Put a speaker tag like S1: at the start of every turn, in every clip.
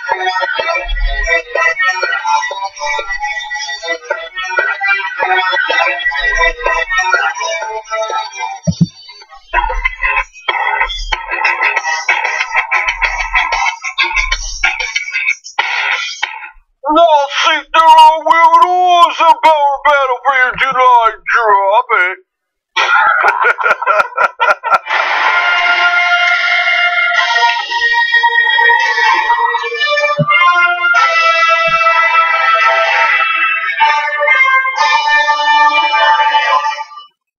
S1: Wall Street, there are women rules of power battle for you tonight. Drop it.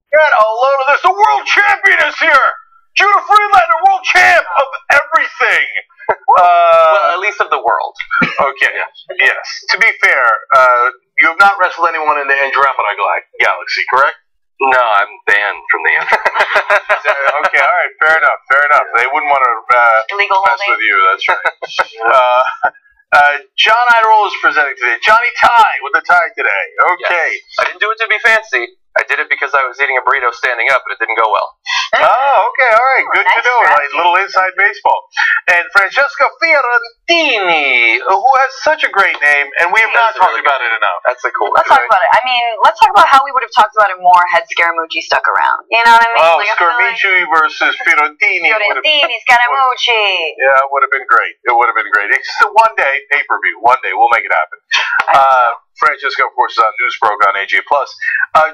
S1: Get a load of this. The world champion is here. Judah Friedlander, world champ of everything.
S2: Well, at least of the world.
S1: Okay. Yes. To be fair, you have not wrestled anyone in the Andromeda Galaxy, correct?
S2: No, I'm banned from the
S1: Okay, all right, fair enough. They wouldn't want to mess with you, that's right. John Idol is presenting today. Johnny Tie with the tie today. Okay.
S2: Yes. I didn't do it to be fancy. I did it because I was eating a burrito standing up, and it didn't go well.
S1: Oh, okay, all right. Good to know. Like little inside baseball. And Francesca Fiorentini, who has such a great name, and we have not talked about it enough.
S2: That's a cool.
S3: Let's talk about it. I mean, let's talk about how we would have talked about it more had Scaramucci stuck around. You know what I mean?
S1: Oh, like, Scaramucci versus Fiorentini.
S3: Fiorentini, Scaramucci.
S1: Yeah, it would have been great. It's one day, pay-per-view. One day, we'll make it happen. Francesca, of course, is on Newsbroke on AJ+.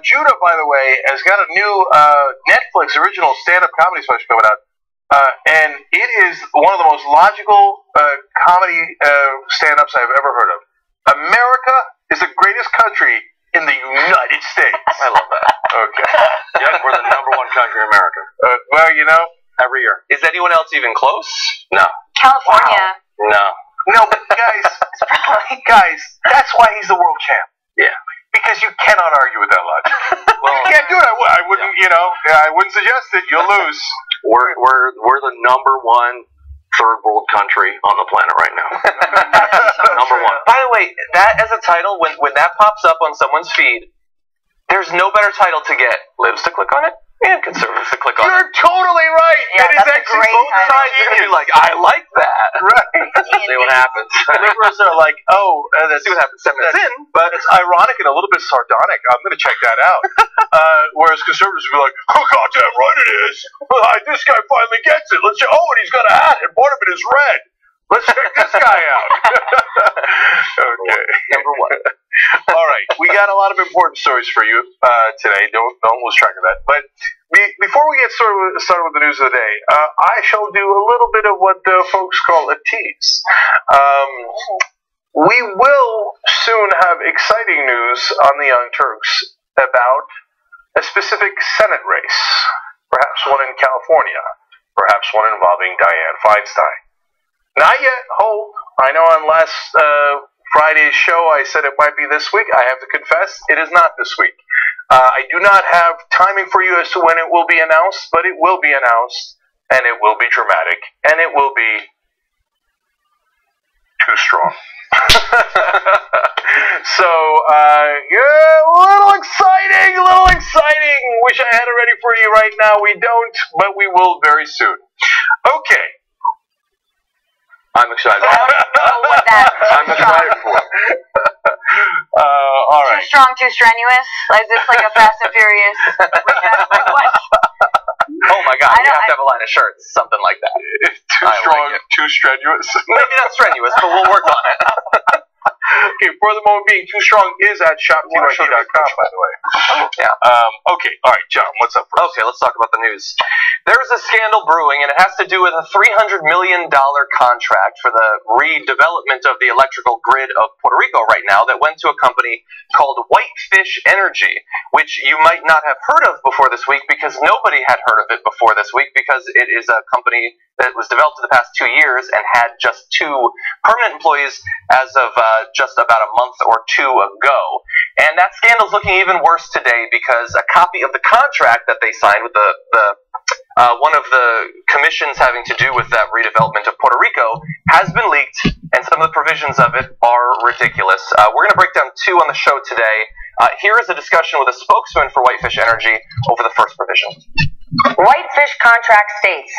S1: Judah, by the way, has got a new Netflix original stand-up comedy special coming out. And it is one of the most logical comedy stand-ups I've ever heard of. America is the greatest country in the United States.
S2: I love that.
S1: Okay.
S2: Yep, we're the #1 country in America.
S1: Well, you know.
S2: Every year. Is anyone else even close? No.
S3: California.
S2: Wow.
S1: No, but guys, that's why he's the world champ.
S2: Yeah.
S1: Because you cannot argue with that logic. Well, you can't do it. I wouldn't, I wouldn't suggest it. You'll lose.
S2: We're the #1 third world country on the planet right now. #1. By the way, that as a title, when that pops up on someone's feed, there's no better title to get. Libs to click on it, and conservatives to click on it.
S1: You're totally right.
S3: Yeah,
S1: it is actually both sides.
S2: You're going to be like, I like that.
S1: Right.
S2: See what happens.
S1: Liberals are like,
S2: see what happens 7 minutes in.
S1: But it's ironic and a little bit sardonic. I'm going to check that out. Whereas conservatives would be like, oh, goddamn right it is. This guy finally gets it. Let's check. Oh, and he's got a hat, and part of it is red. Let's check this guy out. Okay.
S2: #1.
S1: All right. We got a lot of important stories for you today. Don't lose track of that. But before we get started with the news of the day, I shall do a little bit of what folks call a tease. We will soon have exciting news on the Young Turks about a specific Senate race, perhaps one in California, perhaps one involving Dianne Feinstein. Not yet. Hold. I know on last Friday's show I said it might be this week. I have to confess, it is not this week. I do not have timing for you as to when it will be announced, but it will be announced, and it will be dramatic, and it will be too strong. So, yeah, a little exciting. Wish I had it ready for you right now. We don't, but we will very soon. Okay.
S2: I'm excited.
S3: I'm
S2: excited for it.
S1: All right.
S3: Too strong, too strenuous? Is this like a Fast and Furious? Like what?
S2: Oh my God! You have to have a line of shirts, something like that.
S1: Too strong, too strenuous.
S2: Maybe not strenuous, but we'll work on it.
S1: Okay, for the moment being, Too Strong is at shoptyp.com, by the way.
S2: Oh, yeah.
S1: Okay, all right, John, what's up first?
S2: Okay, let's talk about the news. There's a scandal brewing, and it has to do with a $300 million contract for the redevelopment of the electrical grid of Puerto Rico right now that went to a company called Whitefish Energy, which you might not have heard of before this week because nobody had heard of it before this week because it is a company that was developed in the past 2 years and had just 2 permanent employees as of just about a month or 2 ago. And that scandal's looking even worse today because a copy of the contract that they signed with one of the commissions having to do with that redevelopment of Puerto Rico has been leaked, and some of the provisions of it are ridiculous. We're going to break down 2 on the show today. Here is a discussion with a spokesman for Whitefish Energy over the first provision.
S4: Whitefish contract states,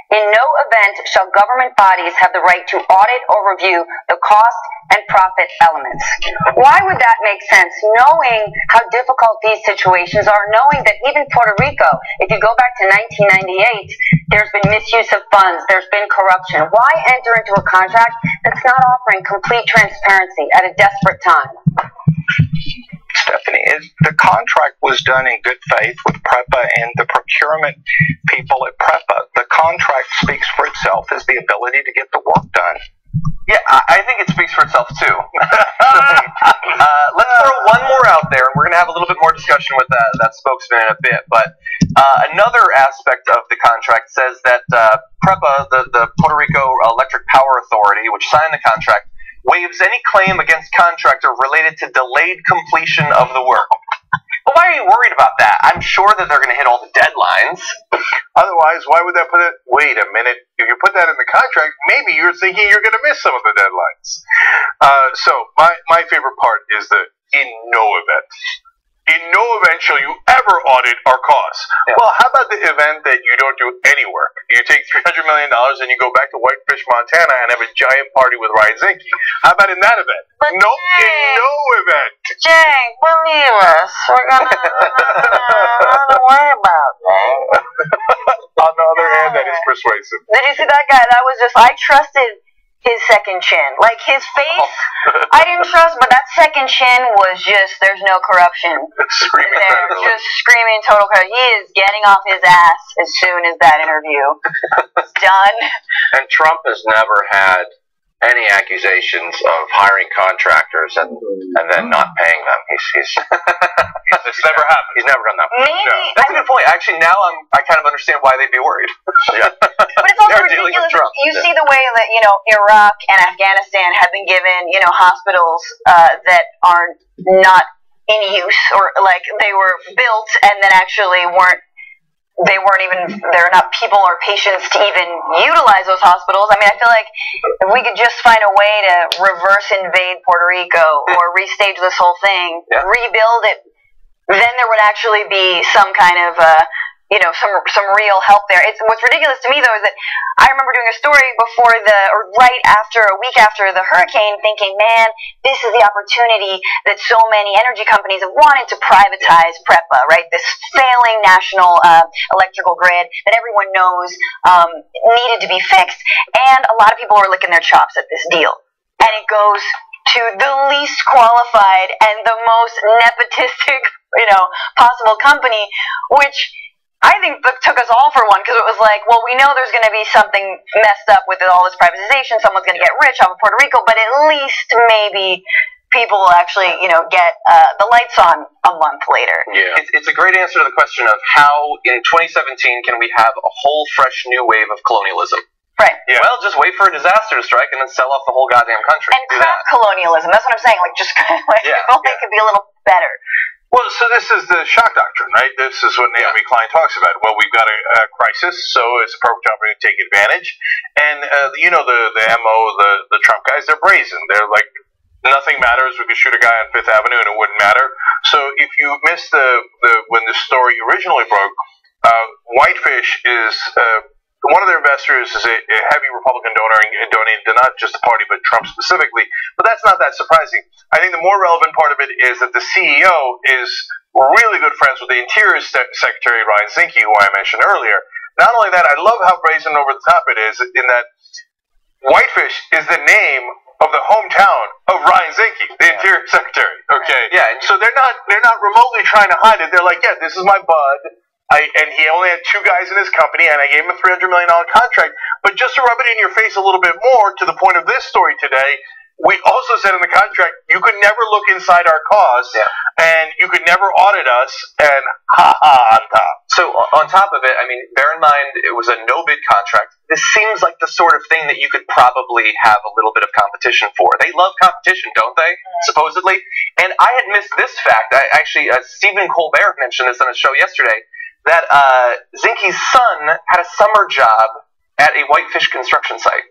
S4: In no event shall government bodies have the right to audit or review the cost and profit elements. Why would that make sense? Knowing how difficult these situations are, knowing that even Puerto Rico, if you go back to 1998, there's been misuse of funds, there's been corruption. Why enter into a contract that's not offering complete transparency at a desperate time?
S5: Stephanie, the contract was done in good faith with PREPA and the procurement people at PREPA. The contract speaks for itself as the ability to get the work done.
S2: Yeah, I think it speaks for itself, too. Let's throw one more out there, and we're going to have a little bit more discussion with that spokesman in a bit. But another aspect of the contract says that PREPA, the Puerto Rico Electric Power Authority, which signed the contract, waives any claim against contractor related to delayed completion of the work. But why are you worried about that? I'm sure that they're going to hit all the deadlines.
S1: Otherwise, why would that put it? Wait a minute. If you put that in the contract, maybe you're thinking you're going to miss some of the deadlines. So my favorite part is the in no event. In no event shall you ever audit our costs. Yeah. Well, how about the event that you don't do any work? You take $300 million and you go back to Whitefish, Montana and have a giant party with Ryan Zinke. How about in that event?
S4: But
S1: no, in no event.
S4: Jake, believe us. We're gonna don't worry about that.
S1: On the other hand, that is persuasive.
S4: Did you see that guy? That was just, I trusted his second chin. Like, his face, I didn't trust, but that second chin was just, there's no corruption.
S1: Screaming
S4: there, just screaming total corruption. He is getting off his ass as soon as that interview is done.
S6: And Trump has never had any accusations of hiring contractors and then not paying them. He's
S1: it's never happened.
S6: He's never done that.
S4: Maybe.
S2: No, that's a good point. Actually, now I kind of understand why they'd be worried.
S6: Yeah.
S4: But it's also
S2: They're dealing with
S4: ridiculous.
S2: Trump.
S4: You see the way that, Iraq and Afghanistan have been given, hospitals that are not in use, or like they were built and then actually they're not people or patients to even utilize those hospitals. I mean, I feel like if we could just find a way to reverse invade Puerto Rico or restage this whole thing, rebuild it, then there would actually be some kind of some real help there. What's ridiculous to me though is that I remember doing a story a week after the hurricane, thinking, man, this is the opportunity that so many energy companies have wanted to privatize PREPA, right? This failing national electrical grid that everyone knows needed to be fixed, and a lot of people were licking their chops at this deal, and it goes to the least qualified and the most nepotistic, possible company, which I think took us all for one, because it was like, well, we know there's going to be something messed up with all this privatization. Someone's going to get rich off of Puerto Rico, but at least maybe people will actually, get the lights on a month later.
S2: Yeah. It's a great answer to the question of how, in 2017, can we have a whole fresh new wave of colonialism?
S4: Right.
S2: Yeah. Well, just wait for a disaster to strike and then sell off the whole goddamn country.
S4: And craft colonialism. That's what I'm saying. Like, just if only it could be a little better.
S1: Well, so this is the shock doctrine, right? This is what Naomi Klein talks about. Well, we've got a crisis, so it's a perfect opportunity to take advantage. And, the MO, the Trump guys, they're brazen. They're like, nothing matters. We could shoot a guy on Fifth Avenue and it wouldn't matter. So if you missed when the story originally broke, Whitefish is... one of their investors is a heavy Republican donor and donated to not just the party, but Trump specifically. But that's not that surprising. I think the more relevant part of it is that the CEO is really good friends with the Interior Secretary, Ryan Zinke, who I mentioned earlier. Not only that, I love how brazen over the top it is in that Whitefish is the name of the hometown of Ryan Zinke, the Interior Secretary. Okay.
S2: Yeah.
S1: So they're not remotely trying to hide it. They're like, yeah, this is my bud. And he only had 2 guys in his company, and I gave him a $300 million contract. But just to rub it in your face a little bit more, to the point of this story today, we also said in the contract, you could never look inside our costs, and you could never audit us, and on top.
S2: So on top of it, I mean, bear in mind, it was a no-bid contract. This seems like the sort of thing that you could probably have a little bit of competition for. They love competition, don't they? Supposedly. And I had missed this fact. Stephen Colbert mentioned this on his show yesterday, that Zinke's son had a summer job at a Whitefish construction site,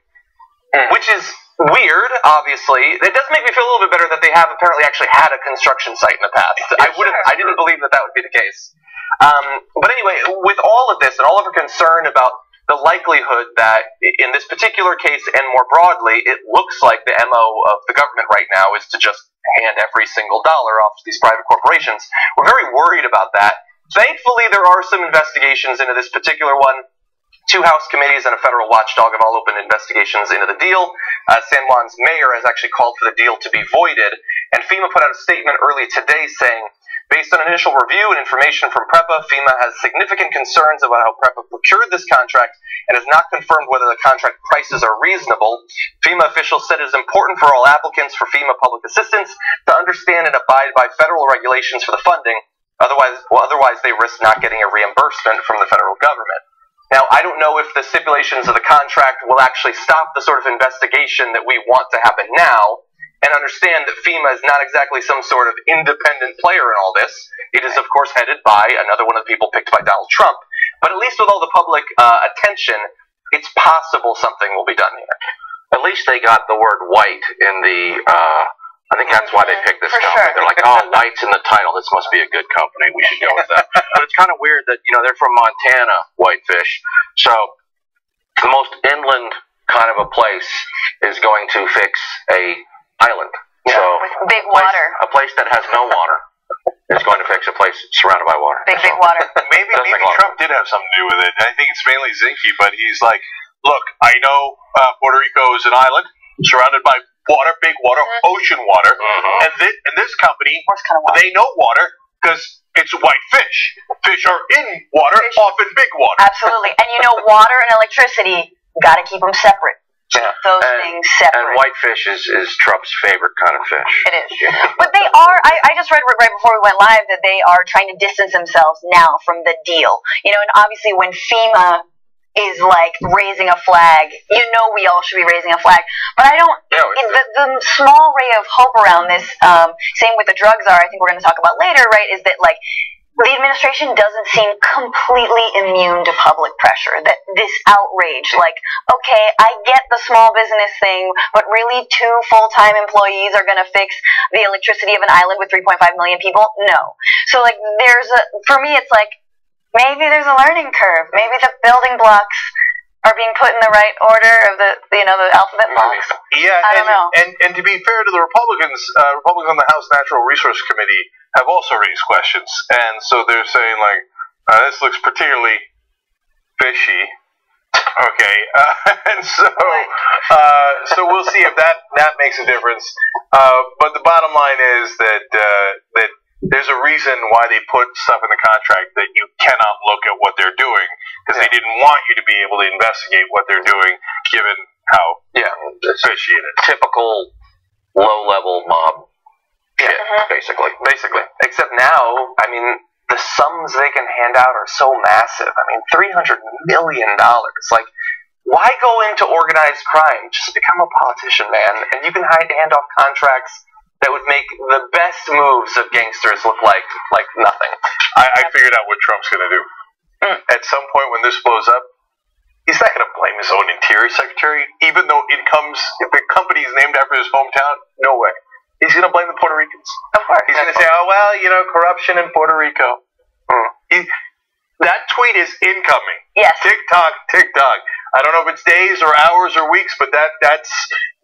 S2: which is weird, obviously. It does make me feel a little bit better that they have apparently actually had a construction site in the past. I didn't believe that would be the case. But anyway, with all of this and all of her concern about the likelihood that in this particular case and more broadly, it looks like the MO of the government right now is to just hand every single dollar off to these private corporations. We're very worried about that. Thankfully, there are some investigations into this particular one. 2 House committees and a federal watchdog have all opened investigations into the deal. San Juan's mayor has actually called for the deal to be voided, and FEMA put out a statement early today saying, based on initial review and information from PREPA, FEMA has significant concerns about how PREPA procured this contract and has not confirmed whether the contract prices are reasonable. FEMA officials said it is important for all applicants for FEMA public assistance to understand and abide by federal regulations for the funding. Otherwise they risk not getting a reimbursement from the federal government. Now, I don't know if the stipulations of the contract will actually stop the sort of investigation that we want to happen now, and understand that FEMA is not exactly some sort of independent player in all this. It is, of course, headed by another one of the people picked by Donald Trump. But at least with all the public attention, it's possible something will be done here.
S6: At least they got the word white in the, I think that's why they picked this
S4: For
S6: company.
S4: sure.
S6: They're like, oh, white's in the title. This must be a good company. We should go with that. But it's kind of weird that, they're from Montana, Whitefish. So the most inland kind of a place is going to fix a island.
S2: Yeah.
S6: So
S4: With big water.
S6: A place that has no water is going to fix a place surrounded by water.
S4: Big water.
S1: Maybe Trump did have something to do with it. I think it's mainly Zinke, but he's like, look, I know Puerto Rico is an island surrounded by water, big water, ocean water, and this company, they know water because it's white fish. Fish are in water, often big water.
S4: Absolutely. And water and electricity, got to keep them separate.
S2: Yeah.
S4: Those things separate.
S6: And whitefish is Trump's favorite kind of fish.
S4: It is. But they are, I just read right before we went live that they are trying to distance themselves now from the deal. And obviously when FEMA is like raising a flag, we all should be raising a flag. But I don't, the small ray of hope around this, same with the drugs are, I think we're going to talk about later, right, is that like, the administration doesn't seem completely immune to public pressure. That this outrage, like, okay, I get the small business thing, but really 2 full-time employees are going to fix the electricity of an island with 3.5 million people? No. So, like, for me, it's like, maybe there's a learning curve. Maybe the building blocks are being put in the right order of the alphabet blocks.
S1: Yeah,
S4: I don't know.
S1: And to be fair to the Republicans on the House Natural Resource Committee have also raised questions, and so they're saying like, this looks particularly fishy. Okay, and so we'll see if that makes a difference. But the bottom line is that there's a reason why they put stuff in the contract that you cannot look at what they're doing, because they didn't want you to be able to investigate what they're doing, given how fishy it is.
S6: Typical low-level mob shit, basically.
S2: Except now, I mean, the sums they can hand out are so massive. I mean, $300 million. Like, why go into organized crime? Just become a politician, man, and you can hand off contracts that would make the best moves of gangsters look like nothing.
S1: I figured out what Trump's going to do. At some point when this blows up, he's not going to blame his own interior secretary, even though if the company is named after his hometown, no way. He's going to blame the Puerto Ricans.
S2: Of course.
S1: He's going to say, oh, well, corruption in Puerto Rico. That tweet is incoming.
S4: Yes.
S1: TikTok. I don't know if it's days or hours or weeks, but that's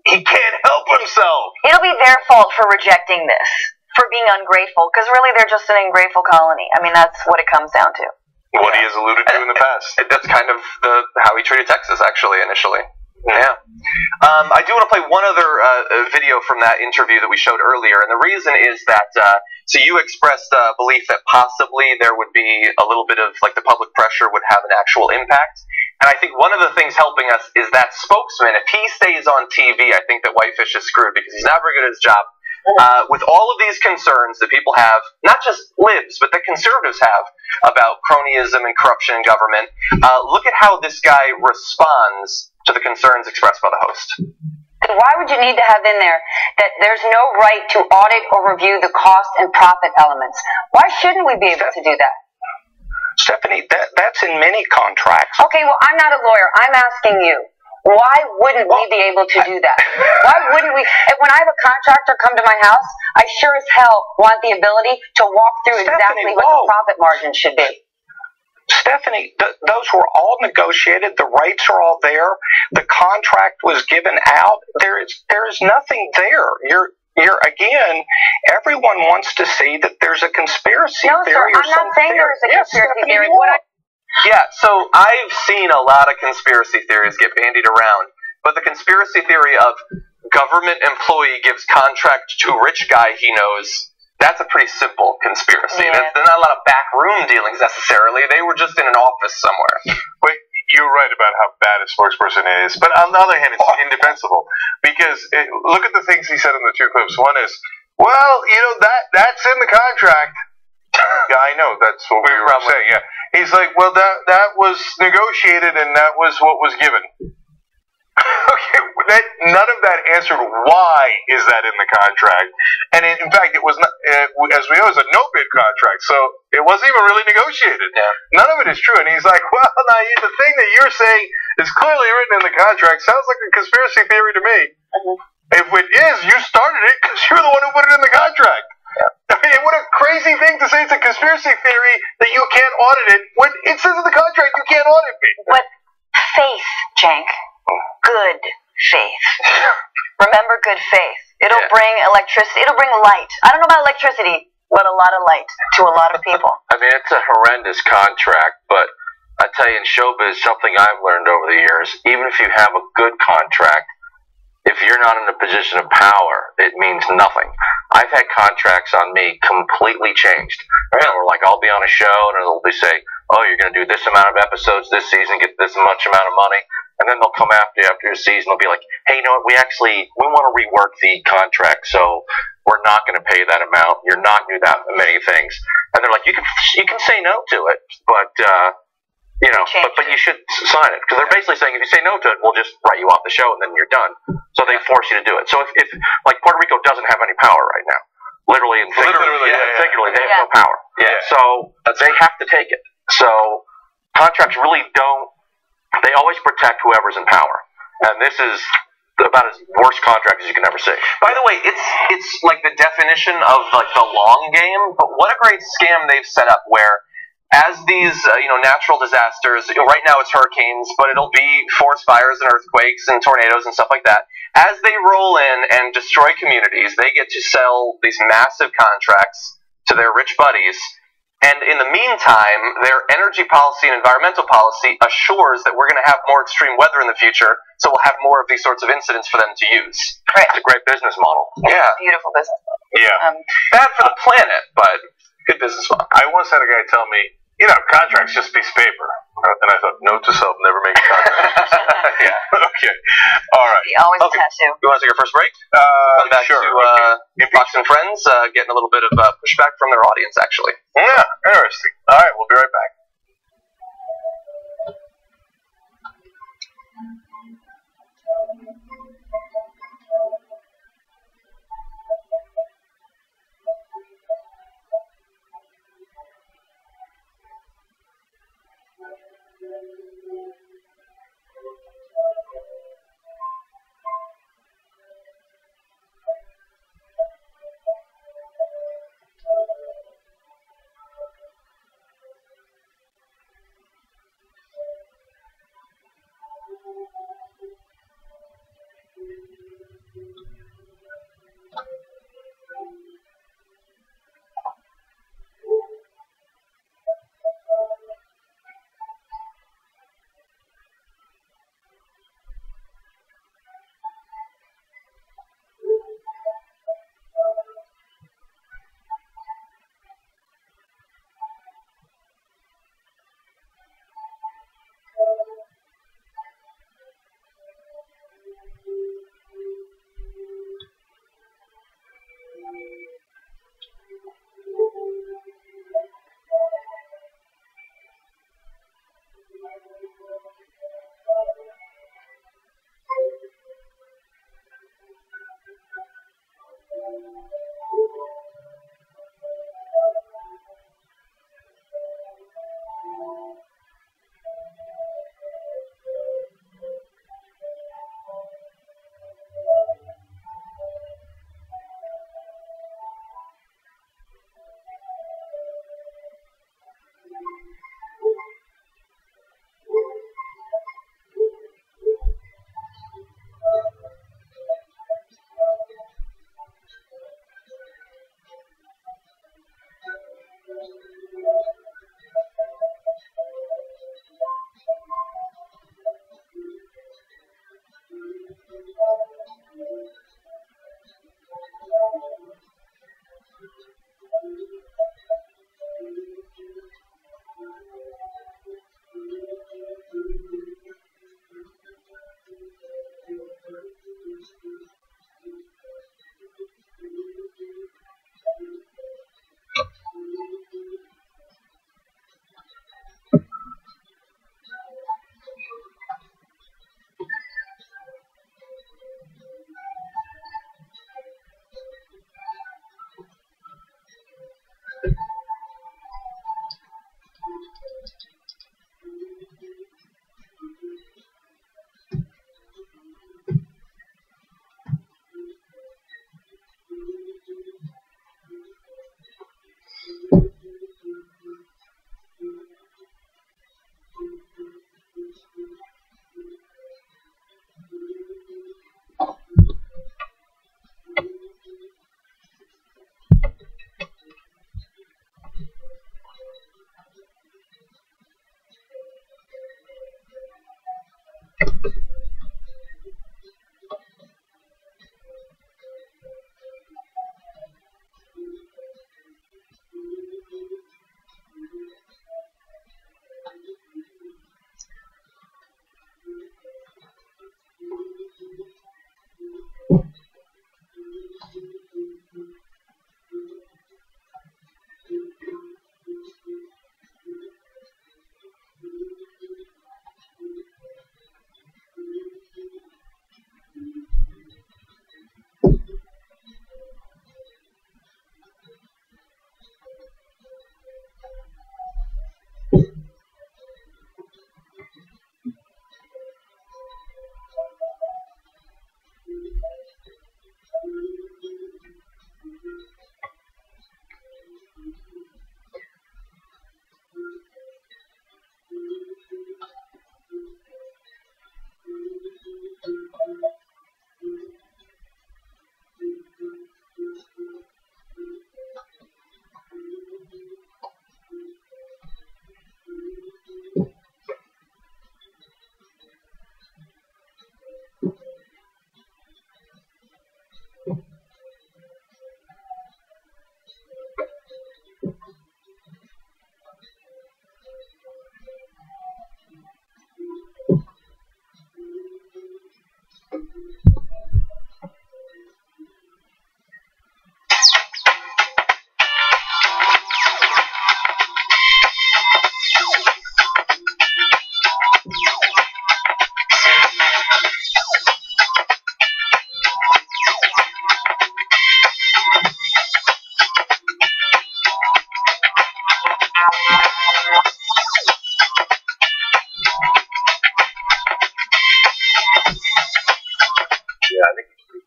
S1: he can't help himself.
S4: It'll be their fault for rejecting this, for being ungrateful, because really they're just an ungrateful colony. I mean, that's what it comes down to.
S1: What he has alluded to in the past.
S2: That's kind of how he treated Texas, actually, initially. Yeah. I do want to play one other video from that interview that we showed earlier, and the reason is that, so you expressed a belief that possibly there would be a little bit of, like, the public pressure would have an actual impact, and I think one of the things helping us is that spokesman. If he stays on TV, I think that Whitefish is screwed, because he's not very good at his job. With all of these concerns that people have, not just libs, but that conservatives have about cronyism and corruption in government, look at how this guy responds to the concerns expressed by the host.
S7: Why would you need to have in there that there's no right to audit or review the cost and profit elements? Why shouldn't we be able to do that?
S5: Stephanie, that's in many contracts.
S7: Okay, well, I'm not a lawyer. I'm asking you. Why wouldn't we be able to do that? Why wouldn't we? When I have a contractor come to my house, I sure as hell want the ability to walk through exactly what the profit margin should be.
S5: Stephanie, those were all negotiated. The rates are all there. The contract was given out. There is nothing there. You're again. Everyone wants to see that there's a conspiracy
S7: No,
S5: theory.
S7: sir, I'm not saying there is a conspiracy theory.
S2: Yeah, so I've seen a lot of conspiracy theories get bandied around, but the conspiracy theory of government employee gives contract to rich guy he knows, that's a pretty simple conspiracy.
S3: Yeah.
S2: There's not a lot of backroom dealings necessarily. They were just in an office somewhere.
S1: Wait, you're right about how bad a spokesperson is, but on the other hand, it's indefensible because look at the things he said in the two clips. One is, well, that's in the contract. Yeah, I know. That's what we were saying. Yeah, he's like, well, that was negotiated and that was what was given. Okay, none of that answered why is that in the contract, and in fact, it was not. As we know, it's a no bid contract, so it wasn't even really negotiated. Yeah. None of it is true, and he's like, well, now the thing that you're saying is clearly written in the contract. Sounds like a conspiracy theory to me. Mm-hmm. If it is, you started it because you're the one who put it in the contract. I mean, what a crazy thing to say it's a conspiracy theory that you can't audit it when it says in the contract you can't audit me.
S4: But faith, Cenk. Good faith. Remember good faith. It'll bring electricity. It'll bring light. I don't know about electricity, but a lot of light to a lot of people.
S6: I mean, it's a horrendous contract, but I tell you, in showbiz, something I've learned over the years, even if you have a good contract, if you're not in a position of power, it means nothing. I've had contracts on me completely changed. Where like I'll be on a show and they'll be say, oh, you're going to do this amount of episodes this season, get this much amount of money. And then they'll come after you after your season. They'll be like, hey, you know what? We want to rework the contract, so we're not going to pay that amount. You're not going to do that many things. And they're like, you can say no to it, but but you should sign it because they're basically saying if you say no to it, we'll just write you off the show and then you're done. So they force you to do it. So if like Puerto Rico doesn't have any power right now, literally and figuratively, they have no power. Yeah. So they have to take it. So contracts really don't. They always protect whoever's in power, and this is about as worst contract as you can ever see.
S2: By the way, it's like the definition of like the long game. But what a great scam they've set up where. As these, natural disasters, right now it's hurricanes, but it'll be forest fires and earthquakes and tornadoes and stuff like that. As they roll in and destroy communities, they get to sell these massive contracts to their rich buddies. And in the meantime, their energy policy and environmental policy assures that we're going to have more extreme weather in the future, so we'll have more of these sorts of incidents for them to use.
S4: Right.
S6: It's a great business model.
S2: Yeah.
S4: Beautiful business model.
S1: Yeah.
S2: Bad for the planet, but good business model.
S1: I once had a guy tell me, contract's just a piece of paper. And I thought, note to self, never make a contract. Yeah. Okay. All right.
S4: Always a tattoo.
S2: You want to take our first break? Come back
S1: sure.
S2: to Fox and Friends, getting a little bit of pushback from their audience, actually.
S1: Yeah, interesting. All right, we'll be right back.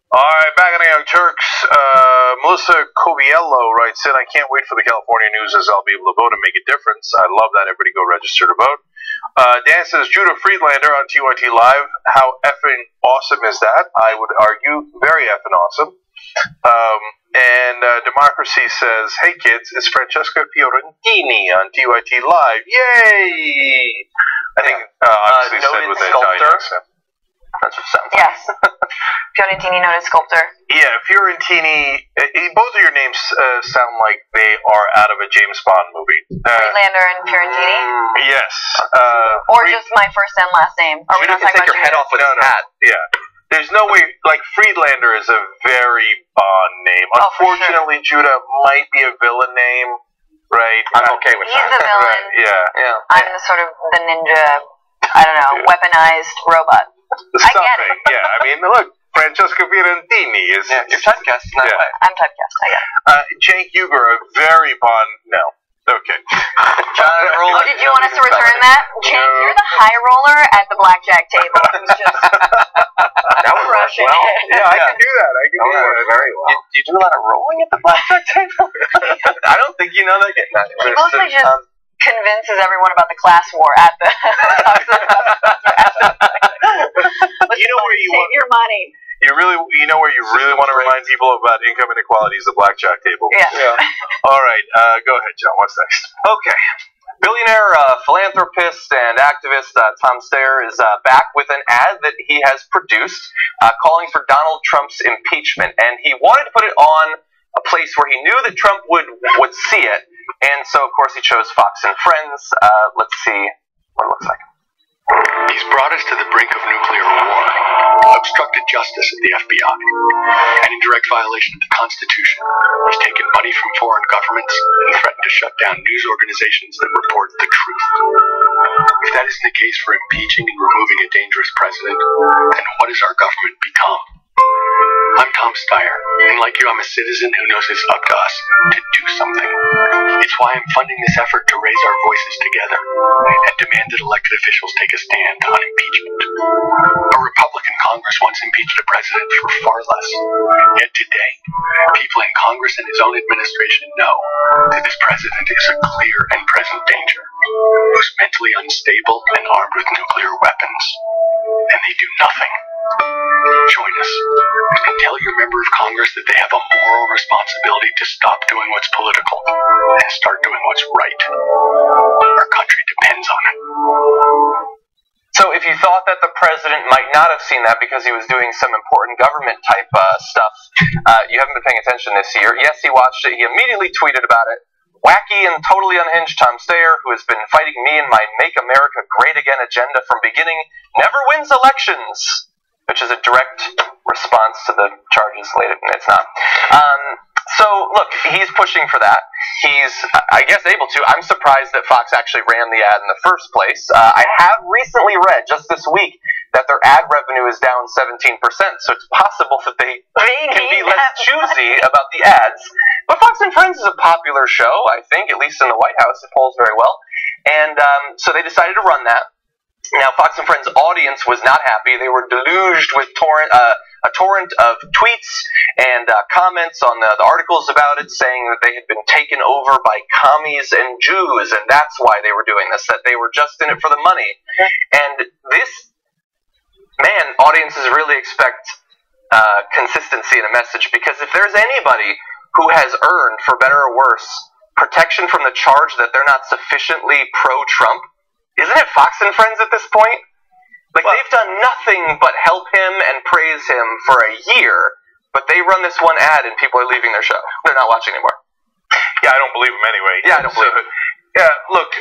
S1: All right, back on the Young Turks. Melissa Coviello writes in, I can't wait for the California news as I'll be able to vote and make a difference. I love that. Everybody go register to vote. Dan says, Judah Friedlander on TYT Live. How effing awesome is that? I would argue very effing awesome. And Democracy says, hey kids, it's Francesca Fiorentini on TYT Live. Yay! I think obviously said with the Italian accent.
S2: That's what it sounds like.
S4: Yes. Fiorentini, noted sculptor.
S1: Yeah, Fiorentini. Both of your names sound like they are out of a James Bond movie.
S4: Friedlander and Fiorentini?
S1: Yes.
S4: Or just my first and last name. Are we not talking
S2: take
S4: about
S2: your head off with his hat.
S1: Yeah. There's no way, like, Friedlander is a very Bond name.
S4: Oh,
S1: Unfortunately, Judah might be a villain name, right?
S2: I'm okay with
S4: He's
S2: that.
S4: the villain.
S1: Right, yeah.
S4: I'm the sort of the ninja, I don't know, weaponized robot. I get it.
S1: Yeah, I mean, look, Francesca Fiorentini is...
S2: Yeah, you're typecast in that way.
S4: I'm typecast, I get it.
S1: Cenk Uygur, a very Bond... No. Okay.
S4: Oh, did you want us to return that? Cenk, you're the high roller at the blackjack table who's just
S2: That would work
S4: crushing
S2: well.
S4: it.
S1: Yeah, I can do that. I can do that.
S2: Very well. You do a lot of rolling at the blackjack table? I don't think you know that.
S4: He mostly just convinces everyone about the class war at the...
S1: You know where you
S4: save your money.
S1: You know where you really want to remind people about income inequality is the blackjack table.
S4: Yeah.
S1: All right, go ahead, John. What's next?
S2: Okay. Billionaire philanthropist and activist Tom Steyer is back with an ad that he has produced calling for Donald Trump's impeachment. And he wanted to put it on a place where he knew that Trump would see it. And so, of course, he chose Fox and Friends. Let's see what it looks like.
S8: He's brought us to the brink of nuclear war, obstructed justice at the FBI, and in direct violation of the Constitution, he's taken money from foreign governments and threatened to shut down news organizations that report the truth. If that isn't the case for impeaching and removing a dangerous president, then what has our government become? I'm Tom Steyer, and like you, I'm a citizen who knows it's up to us to do something. It's why I'm funding this effort to raise our voices together and demand that elected officials take a stand on impeachment. A Republican Congress once impeached a president for far less. Yet today, people in Congress and his own administration know that this president is a clear and present danger, who's mentally unstable and armed with nuclear weapons. And they do nothing. Join us and tell your member of Congress that they have a moral responsibility to stop doing what's political and start doing what's right. Our country depends on it.
S2: So if you thought that the president might not have seen that because he was doing some important government type stuff, you haven't been paying attention this year. Yes, he watched it. He immediately tweeted about it. Wacky and totally unhinged Tom Steyer, who has been fighting me and my Make America Great Again agenda from beginning, never wins elections, which is a direct response to the charges later. It's not. So, look, he's pushing for that. He's, I guess, able to. I'm surprised that Fox actually ran the ad in the first place. I have recently read, just this week, that their ad revenue is down 17%, so it's possible that they can be less choosy about the ads. But Fox and Friends is a popular show, I think, at least in the White House. It polls very well. And so they decided to run that. Now, Fox and Friends' audience was not happy. They were deluged with a torrent of tweets and comments on the articles about it, saying that they had been taken over by commies and Jews, and that's why they were doing this, that they were just in it for the money. And this, man, audiences really expect consistency in a message, because if there's anybody who has earned, for better or worse, protection from the charge that they're not sufficiently pro-Trump, isn't it Fox and Friends at this point? Like, they've done nothing but help him and praise him for a year, but they run this one ad and people are leaving their show. They're not watching anymore.
S1: Yeah, I don't believe him anyway.
S2: Yeah, I don't believe it.
S1: Yeah, look,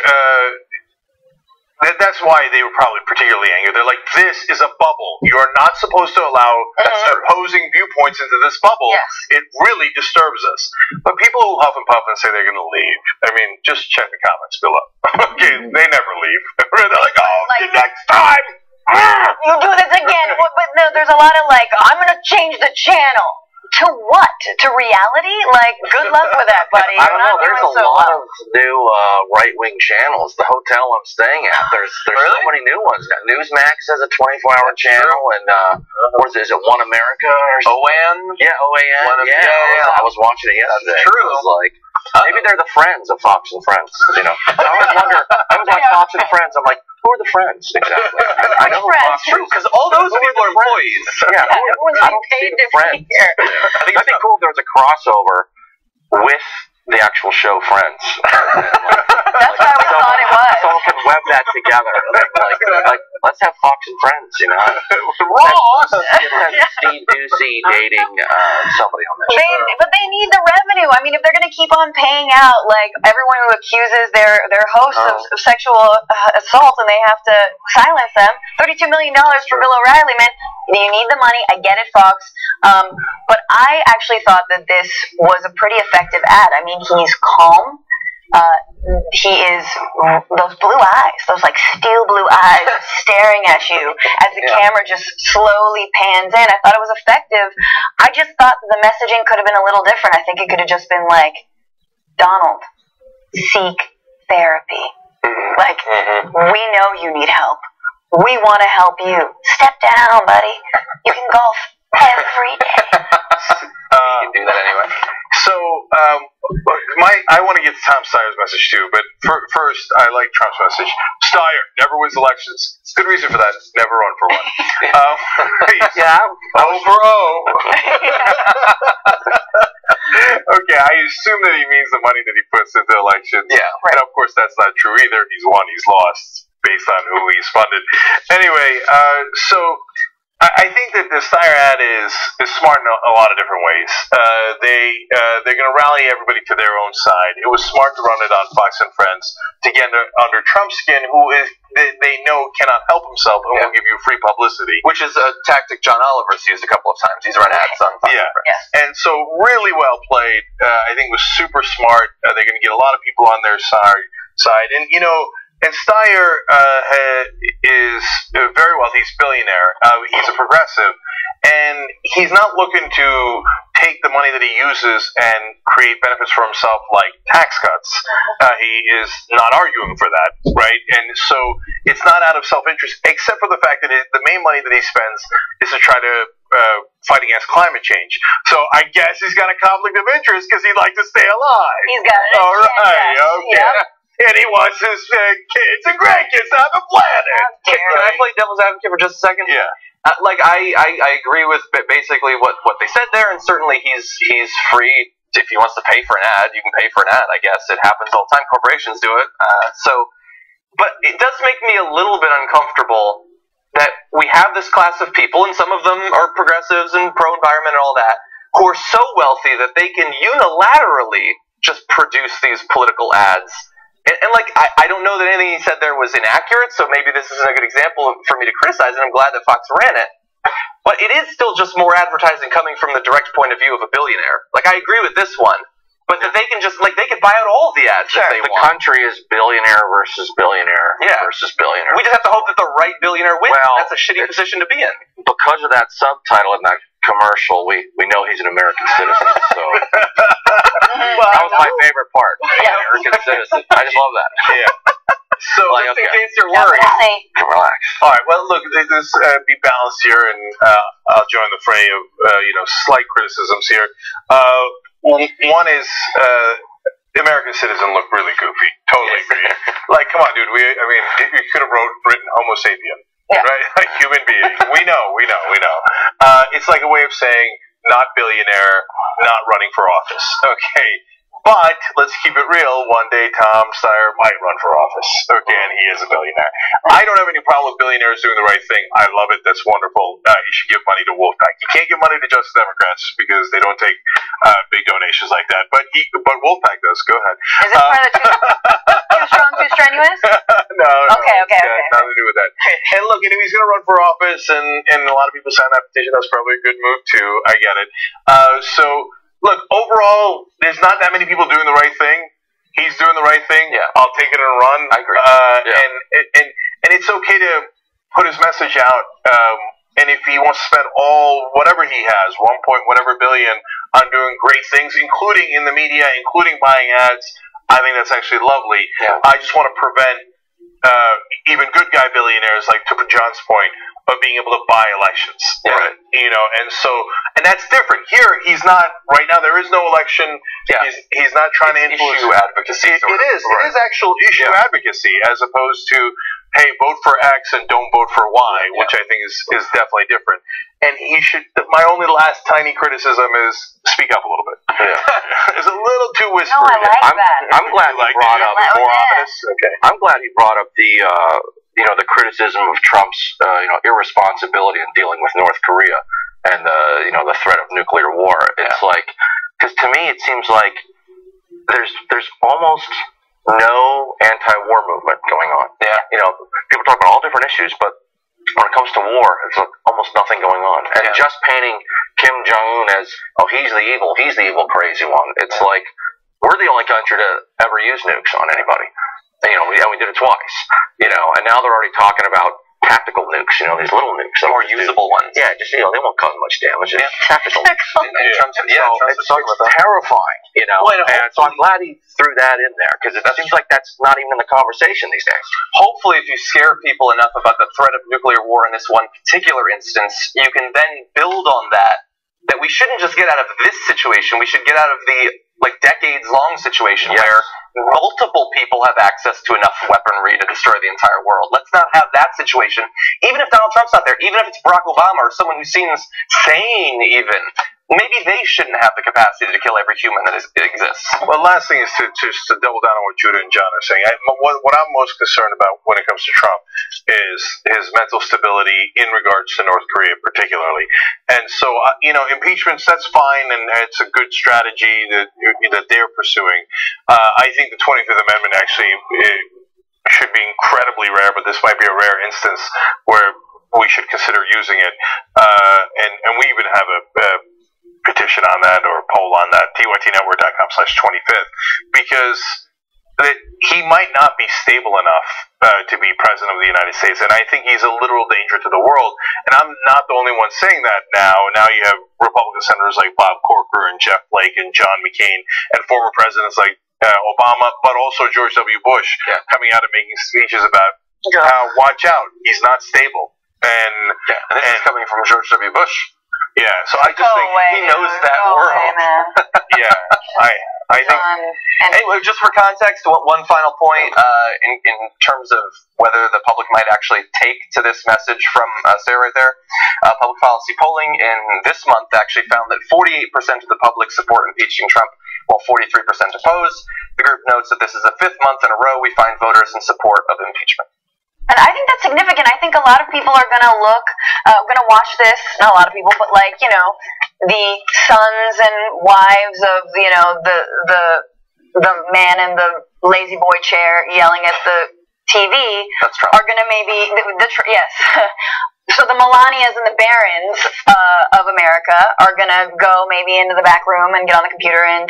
S1: that's why they were probably particularly angry. They're like, this is a bubble. You are not supposed to allow opposing viewpoints into this bubble.
S4: Yes.
S1: It really disturbs us. But people who huff and puff and say they're going to leave, I mean, just check the comments below. Okay, they never leave. They're like, oh, next time!
S4: You do this again. But no, there's a lot of like, I'm going to change the channel. To what? To reality? Like, good luck with that, buddy.
S6: I don't know. There's a lot
S4: well.
S6: of new right-wing channels. The hotel I'm staying at, there's so many new ones. Newsmax has a 24-hour channel, and what is it? One America or something?
S2: OAN?
S6: Yeah, OAN. I was watching it yesterday.
S2: True.
S6: It was like, maybe they're the friends of Fox and Friends. You know, I always wonder. I was like Fox and Friends. I'm like, who are the friends exactly? I know who Fox
S2: True, because all those people are employees.
S6: Yeah,
S4: everyone's
S6: I don't
S4: being paid
S6: see the
S4: to
S6: friends.
S4: be here.
S2: I think
S6: That'd be cool if there was a crossover with the actual show Friends.
S4: That's what I always thought it was.
S6: Someone can web that together. Like, let's have Fox and Friends, you know?
S2: Ross!
S6: Steve Ducey dating somebody on that show.
S4: But they need the revenue. I mean, if they're going to keep on paying out, like, everyone who accuses their hosts of sexual assault and they have to silence them, $32 million for Bill O'Reilly, man. You need the money. I get it, Fox. But I actually thought that this was a pretty effective ad. I mean, he's calm. He is those blue eyes, those like steel blue eyes staring at you as the camera just slowly pans in. I thought it was effective. I just thought the messaging could have been a little different. I think it could have just been like, Donald, seek therapy. Like, we know you need help. We want to help you. Step down, buddy. You can golf every day.
S2: You can do that anyway.
S1: So, I want to get to Tom Steyer's message too, but first, I like Trump's message. Steyer never wins elections. It's a good reason for that. Never run for one.
S6: Yeah,
S1: O for O. Okay, I assume that he means the money that he puts into elections.
S2: Yeah.
S1: And of course, that's not true either. He's won, he's lost, based on who he's funded. Anyway, so I think that the Steyer ad is smart in a lot of different ways. They're going to rally everybody to their own side. It was smart to run it on Fox and Friends to get under Trump's skin, who is they know cannot help himself and will give you free publicity.
S2: Which is a tactic John Oliver's used a couple of times. He's run ads on Fox and Friends.
S1: And so really well played. I think it was super smart. They're going to get a lot of people on their side. And, you know, and Steyer is very wealthy. He's a billionaire. He's a progressive. And he's not looking to take the money that he uses and create benefits for himself like tax cuts. He is not arguing for that, right? And so it's not out of self-interest, except for the fact that the main money that he spends is to try to fight against climate change. So I guess he's got a conflict of interest because he'd like to stay alive.
S4: He's got it.
S1: All right, okay.
S4: Yep.
S1: And he wants his kids and grandkids to have a planet.
S2: Can I play devil's advocate for just a second?
S1: Yeah.
S2: I agree with basically what they said there, and certainly he's free. If he wants to pay for an ad, you can pay for an ad. I guess it happens all the time. Corporations do it. But it does make me a little bit uncomfortable that we have this class of people, and some of them are progressives and pro-environment and all that, who are so wealthy that they can unilaterally just produce these political ads. And I don't know that anything he said there was inaccurate, so maybe this isn't a good example for me to criticize, and I'm glad that Fox ran it. But it is still just more advertising coming from the direct point of view of a billionaire. Like, I agree with this one, but that they can just, they could buy out all the ads if they
S6: the
S2: want.
S6: country is billionaire versus billionaire versus billionaire.
S2: We just have to hope that the right billionaire wins.
S6: Well,
S2: that's a shitty position to be in.
S6: Because of that subtitle in that commercial, we know he's an American citizen, so... that was my favorite part. American citizen. I just love that.
S1: Yeah. So,
S2: Just in case you're worried.
S6: Relax.
S1: all right. Well, look, let's be balanced here, and I'll join the fray of slight criticisms here. One is the American citizen looked really goofy. Totally agree. Like, come on, dude. You could have written Homo sapien, right? Like human being. We know. It's like a way of saying not billionaire, not running for office. Okay. But let's keep it real. One day, Tom Steyer might run for office. Okay, and he is a billionaire. I don't have any problem with billionaires doing the right thing. I love it. That's wonderful. You should give money to Wolfpack. You can't give money to Justice Democrats because they don't take big donations like that. But Wolfpack does. Go ahead.
S4: Is this part of the too strong, too strenuous?
S1: No.
S4: Okay.
S1: Nothing to do with that. And look, he's going to run for office, and a lot of people signed that petition. That's probably a good move too. I get it. Look, overall, there's not that many people doing the right thing. He's doing the right thing.
S2: Yeah.
S1: I'll take it and run.
S2: I agree.
S1: And it's okay to put his message out And if he wants to spend whatever he has, 1 point whatever billion, on doing great things, including in the media, including buying ads, I think that's actually lovely.
S2: Yeah.
S1: I just want to prevent even good guy billionaires, like to John's point, of being able to buy elections.
S2: Yeah.
S1: Right. And that's different. Here, he's not, right now, there is no election.
S2: Yeah.
S1: He's not trying to influence.
S2: Issue advocacy.
S1: It is actual issue advocacy, as opposed to, hey, vote for X and don't vote for Y, which I think is definitely different. And he should, my only last tiny criticism is speak up a little bit. Yeah. It's a little too whispery.
S4: No, I like that.
S6: I'm glad he brought up
S1: more ominous. Okay.
S6: I'm glad he brought up the criticism of Trump's irresponsibility in dealing with North Korea and the threat of nuclear war. It's like, because to me it seems like there's almost no anti-war movement going on. Yeah, people talk about all different issues, but when it comes to war, it's like almost nothing going on. And just painting Kim Jong-un as, oh, he's the evil crazy one. It's like, we're the only country to ever use nukes on anybody. And we did it twice. And now they're already talking about tactical nukes, these little nukes.
S2: More usable ones.
S6: Yeah, just, they won't cause much damage. Just tactical.
S2: Trump's
S6: It's terrifying, and so I'm glad he threw that in there, because it seems like that's not even in the conversation these days.
S2: Hopefully, if you scare people enough about the threat of nuclear war in this one particular instance, you can then build on that we shouldn't just get out of this situation, we should get out of the decades-long situation where multiple people have access to enough weaponry to destroy the entire world. Let's not have that situation. Even if Donald Trump's not there, even if it's Barack Obama or someone who seems sane even, maybe they shouldn't have the capacity to kill every human that exists.
S1: Well, last thing is to double down on what Judah and John are saying. What I'm most concerned about when it comes to Trump is his mental stability in regards to North Korea particularly. And so, impeachments, that's fine, and it's a good strategy that they're pursuing. I think the 25th Amendment actually should be incredibly rare, but this might be a rare instance where we should consider using it. And we even have a petition on that, or a poll on that, tytnetwork.com/25th, because he might not be stable enough to be president of the United States, and I think he's a literal danger to the world. And I'm not the only one saying that now. Now you have Republican senators like Bob Corker and Jeff Flake and John McCain, and former presidents like Obama, but also George W. Bush coming out and making speeches about watch out, he's not stable. And
S2: this is coming from George W. Bush.
S1: Yeah, so I just think
S2: he knows that world.
S1: I think.
S2: Anyway, just for context, one final point in terms of whether the public might actually take to this message from Sarah right there. Public policy polling in this month actually found that 48% of the public support impeaching Trump, while 43% oppose. The group notes that this is the 5th month in a row we find voters in support of impeachment.
S4: And I think that's significant. I think a lot of people are going to watch this. Not a lot of people, but the sons and wives of, the man in the lazy boy chair yelling at the TV are going to maybe, yes. So the Melanias and the Barons of America are going to go maybe into the back room and get on the computer and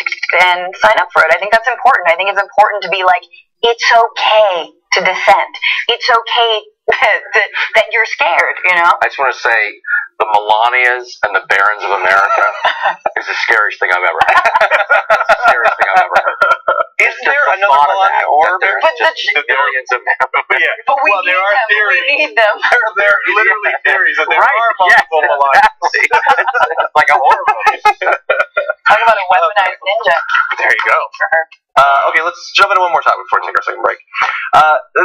S4: sign up for it. I think that's important. I think it's important to be like, it's okay to dissent. It's okay that you're scared,
S6: I just want to say the Melanias and the Barons of America is the scariest thing I've ever heard. Scariest thing I've ever heard.
S2: Is there another Melania, or
S6: there's just billions of them?
S4: But we need them.
S1: Theories.
S4: We need them.
S1: They're literally theories, and there are multiple Melanias.
S6: It's like a horror movie.
S4: Talk about a weaponized ninja.
S1: There you go.
S2: Okay, let's jump into one more topic before we take our second break.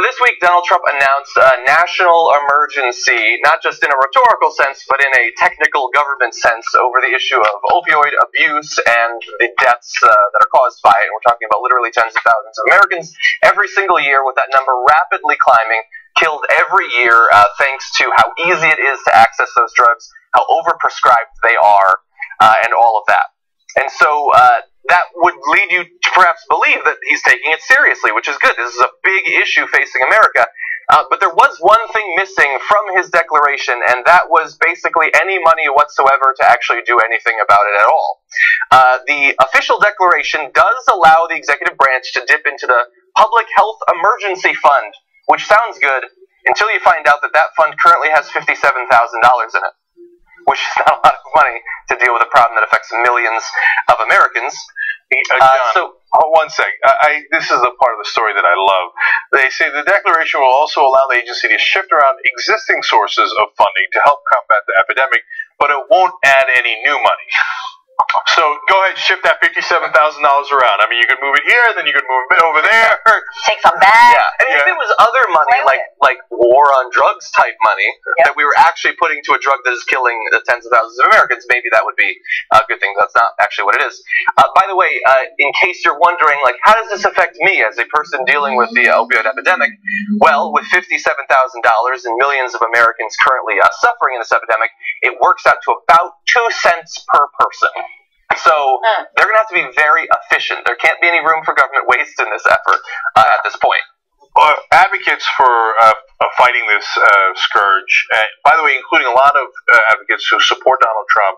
S2: This week, Donald Trump announced a national emergency, not just in a rhetorical sense, but in a technical government sense, over the issue of opioid abuse and the deaths that are caused by it. And we're talking about literally tens of thousands of Americans every single year, with that number rapidly climbing, killed every year, thanks to how easy it is to access those drugs, how overprescribed they are, and all of that. And so that would lead you to perhaps believe that he's taking it seriously, which is good. This is a big issue facing America. But there was one thing missing from his declaration, and that was basically any money whatsoever to actually do anything about it at all. The official declaration does allow the executive branch to dip into the Public Health Emergency Fund, which sounds good, until you find out that that fund currently has $57,000 in it, which is not a lot of money to deal with a problem that affects millions of Americans.
S1: John, one sec. This is the part of the story that I love. They say the declaration will also allow the agency to shift around existing sources of funding to help combat the epidemic, but it won't add any new money. So go ahead, shift that $57,000 around. I mean, you could move it here, then you could move it over there.
S4: Take some back.
S2: Yeah, and if it was other money, like war on drugs type money, that we were actually putting to a drug that is killing tens of thousands of Americans, maybe that would be a good thing. That's not actually what it is. By the way, in case you're wondering, like, how does this affect me as a person dealing with the opioid epidemic? Well, with $57,000 and millions of Americans currently suffering in this epidemic, it works out to about 2 cents per person. So they're going to have to be very efficient. There can't be any room for government waste in this effort at this point.
S1: Advocates for fighting this scourge, by the way, including a lot of advocates who support Donald Trump,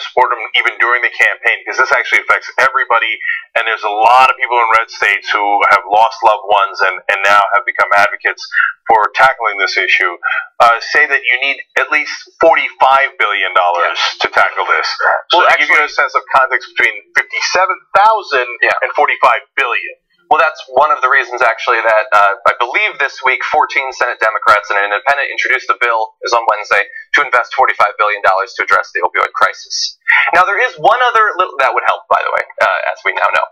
S1: support him even during the campaign, because this actually affects everybody, and there's a lot of people in red states who have lost loved ones and now have become advocates for tackling this issue, say that you need at least $45 billion to tackle this. So to give you a sense of context between 57,000 and 45 billion.
S2: Well, that's one of the reasons, actually, that I believe this week 14 Senate Democrats and an independent introduced a bill, is on Wednesday, to invest $45 billion to address the opioid crisis. Now, there is one other, that would help, by the way, as we now know.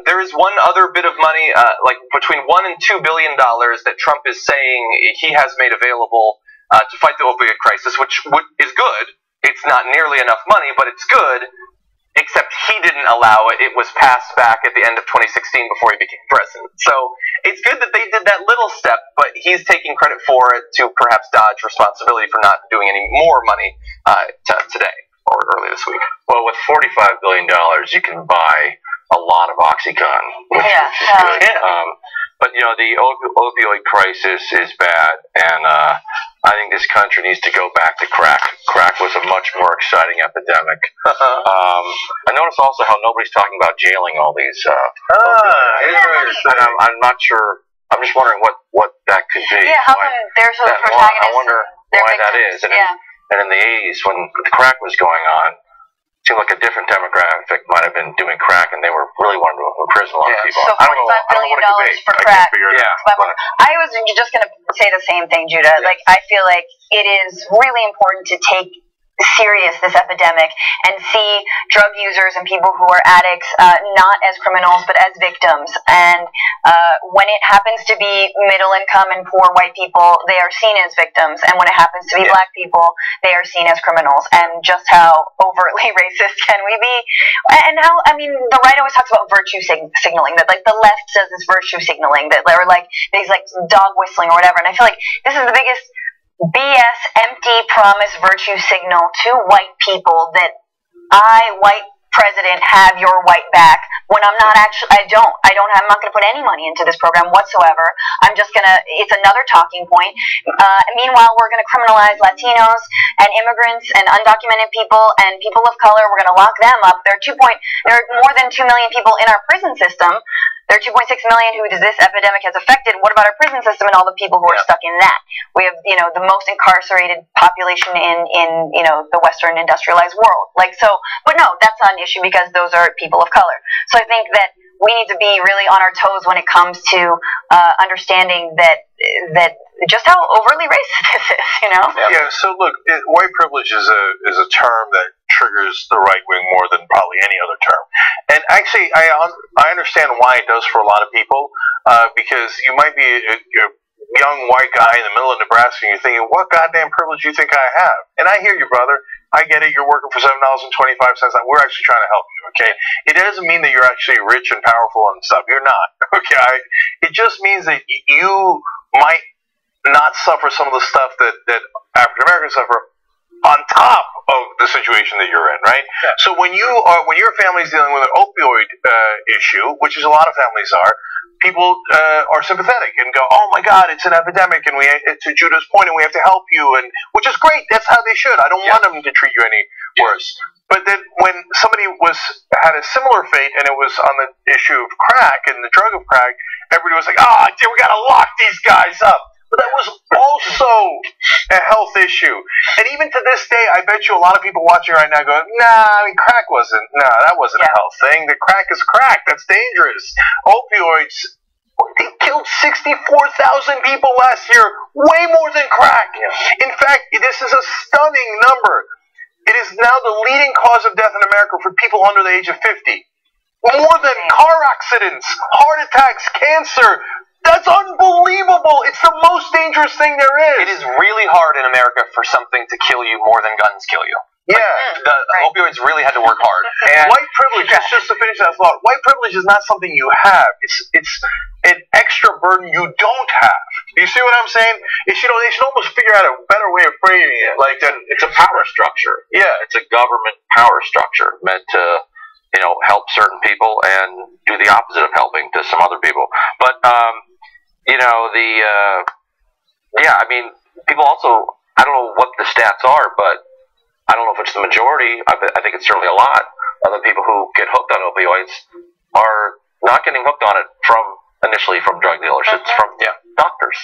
S2: There is one other bit of money, like between $1 and $2 billion that Trump is saying he has made available to fight the opioid crisis, which is good. It's not nearly enough money, but it's good. Except he didn't allow it. It was passed back at the end of 2016 before he became president. So it's good that they did that little step, but he's taking credit for it to perhaps dodge responsibility for not doing any more money today or early this week.
S6: Well, with $45 billion, you can buy a lot of OxyContin, which is good. But, you know, the opioid crisis is bad, and I think this country needs to go back to crack. Crack was a much more exciting epidemic. I noticed also how nobody's talking about jailing all these I'm not sure. I'm just wondering what that could be.
S4: Yeah, how come they're sort of protagonists?
S6: I wonder why that is. And in the 80s, when the crack was going on, it seemed like a different demographic might have been doing crack, and they were really wanting to imprison a lot of people.
S4: So $45 billion for crack. I was just going to say the same thing, Judah. Like, I feel like it is really important to take serious this epidemic and see drug users and people who are addicts not as criminals but as victims. And when it happens to be middle income and poor white people, they are seen as victims, and when it happens to be black people, they are seen as criminals. And just how overtly racist can we be? And how, I mean, the right always talks about virtue signaling, that like the left says this virtue signaling, that or like these like dog whistling or whatever. And I feel like this is the biggest BS, empty promise virtue signal to white people that I, white president, have your white back, when I'm not actually, I'm not going to put any money into this program whatsoever. I'm just going to, it's another talking point. Meanwhile, we're going to criminalize Latinos and immigrants and undocumented people and people of color. We're going to lock them up. There are more than 2 million people in our prison system. There are 2.6 million who this epidemic has affected. What about our prison system and all the people who are stuck in that? We have, the most incarcerated population in the Western industrialized world. But no, that's not an issue because those are people of color. So I think that we need to be really on our toes when it comes to understanding that just how overtly racist this is,
S1: Yeah, so look, white privilege is a term that triggers the right wing more than probably any other term. And actually, I understand why it does for a lot of people, because you might be a young white guy in the middle of Nebraska and you're thinking, what goddamn privilege do you think I have? And I hear you, brother. I get it. You're working for $7.25. We're actually trying to help you, okay? It doesn't mean that you're actually rich and powerful and stuff. You're not, okay? It just means that you might not suffer some of the stuff that African Americans suffer on top of the situation that you're in, right? Yeah. So when your family's dealing with an opioid issue, which is a lot of families are, people are sympathetic and go, "Oh my God, it's an epidemic, and to Judah's point, and we have to help you," and which is great. That's how they should. I don't want them to treat you any worse. But then when somebody had a similar fate, and it was on the issue of crack and the drug of crack, everybody was like, "Oh, we got to lock these guys up." but that was also a health issue. And even to this day, I bet you a lot of people watching right now go, crack wasn't a health thing. The crack is crack. That's dangerous. Opioids, they killed 64,000 people last year, way more than crack. In fact, this is a stunning number. It is now the leading cause of death in America for people under the age of 50. More than car accidents, heart attacks, cancer. That's unbelievable. It's the most dangerous thing there is.
S2: It is really hard in America for something to kill you more than guns kill you.
S1: Yeah.
S2: The opioids really had to work hard.
S1: And white privilege, just to finish that thought, white privilege is not something you have. It's an extra burden you don't have. You see what I'm saying? They should almost figure out a better way of framing it.
S6: Like it's a power structure.
S1: Yeah.
S6: It's a government power structure meant to, help certain people and do the opposite of helping to some other people. But, people also, I don't know what the stats are, but I don't know if it's the majority. I think it's certainly a lot of the people who get hooked on opioids are not getting hooked on it initially from drug dealers. It's from doctors.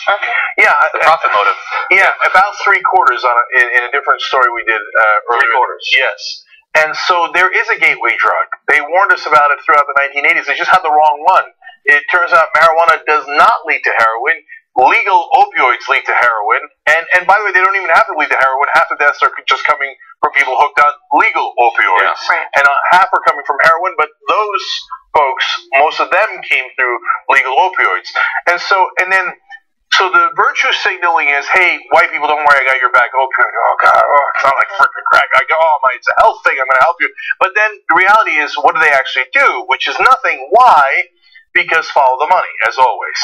S1: Yeah,
S2: the profit motive.
S1: Yeah, about 3/4 in a different story we did earlier.
S6: 3/4.
S1: Yes. And so there is a gateway drug. They warned us about it throughout the 1980s. They just had the wrong one. It turns out marijuana does not lead to heroin. Legal opioids lead to heroin. And by the way, they don't even have to lead to heroin. Half the deaths are just coming from people hooked on legal opioids.
S2: Yeah.
S1: And half are coming from heroin, but those folks, most of them came through legal opioids. So the virtue signaling is, hey, white people, don't worry, I got your back. Opioid, oh God, it's not like freaking crack. I go, it's a health thing, I'm going to help you. But then the reality is, what do they actually do? Which is nothing. Why? Because follow the money, as always.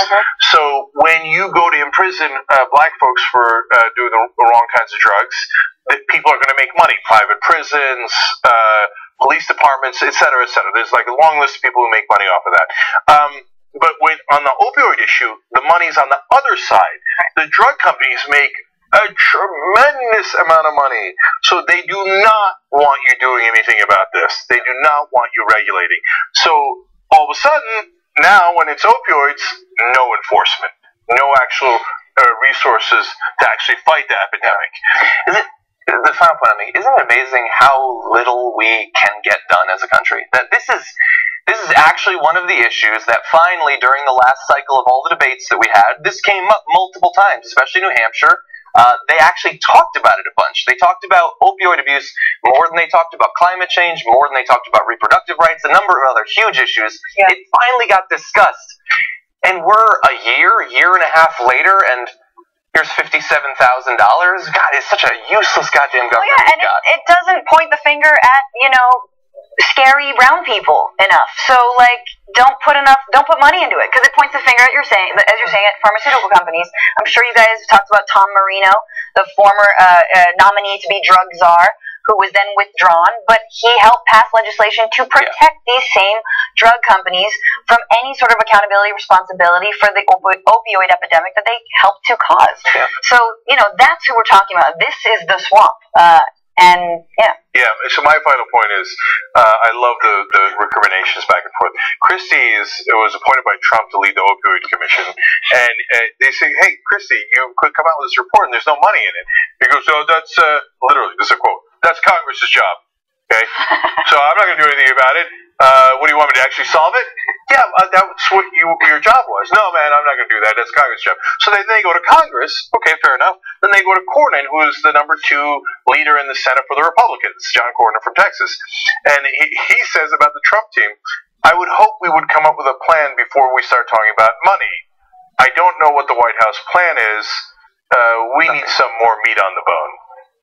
S1: So when you go to imprison black folks for doing the wrong kinds of drugs, people are going to make money. Private prisons, police departments, et cetera, et cetera. There's like a long list of people who make money off of that. But on the opioid issue, the money's on the other side. The drug companies make a tremendous amount of money. So they do not want you doing anything about this. They do not want you regulating. So all of a sudden, now when it's opioids, no enforcement. No actual resources to actually fight the epidemic.
S2: The final point I make, isn't it amazing how little we can get done as a country? That this is actually one of the issues that finally, during the last cycle of all the debates that we had, this came up multiple times, especially New Hampshire. They actually talked about it a bunch. They talked about opioid abuse more than they talked about climate change, more than they talked about reproductive rights, a number of other huge issues. Yeah. It finally got discussed. And we're a year and a half later, and here's $57,000. God, it's such a useless goddamn government.
S4: Well, yeah, and it doesn't point the finger at, scary brown people enough. So, don't put money into it, because it points the finger at, as you're saying, at pharmaceutical companies. I'm sure you guys talked about Tom Marino, the former nominee to be drug czar, who was then withdrawn, but he helped pass legislation to protect these same drug companies from any sort of accountability, responsibility for the opioid epidemic that they helped to cause. Yeah. So, that's who we're talking about. This is the swamp.
S1: Yeah, so my final point is, I love the recriminations back and forth. Christie was appointed by Trump to lead the opioid commission, and they say, hey, Christie, you could come out with this report and there's no money in it. He goes, that's, literally, this is a quote, that's Congress's job, okay? So I'm not going to do anything about it. What do you want me to actually solve it? Yeah, that's what your job was. No, man, I'm not going to do that. That's Congress' job. So then they go to Congress. Okay, fair enough. Then they go to Cornyn, who is the number 2 leader in the Senate for the Republicans, John Cornyn from Texas. And he says about the Trump team, I would hope we would come up with a plan before we start talking about money. I don't know what the White House plan is. We need some more meat on the bone.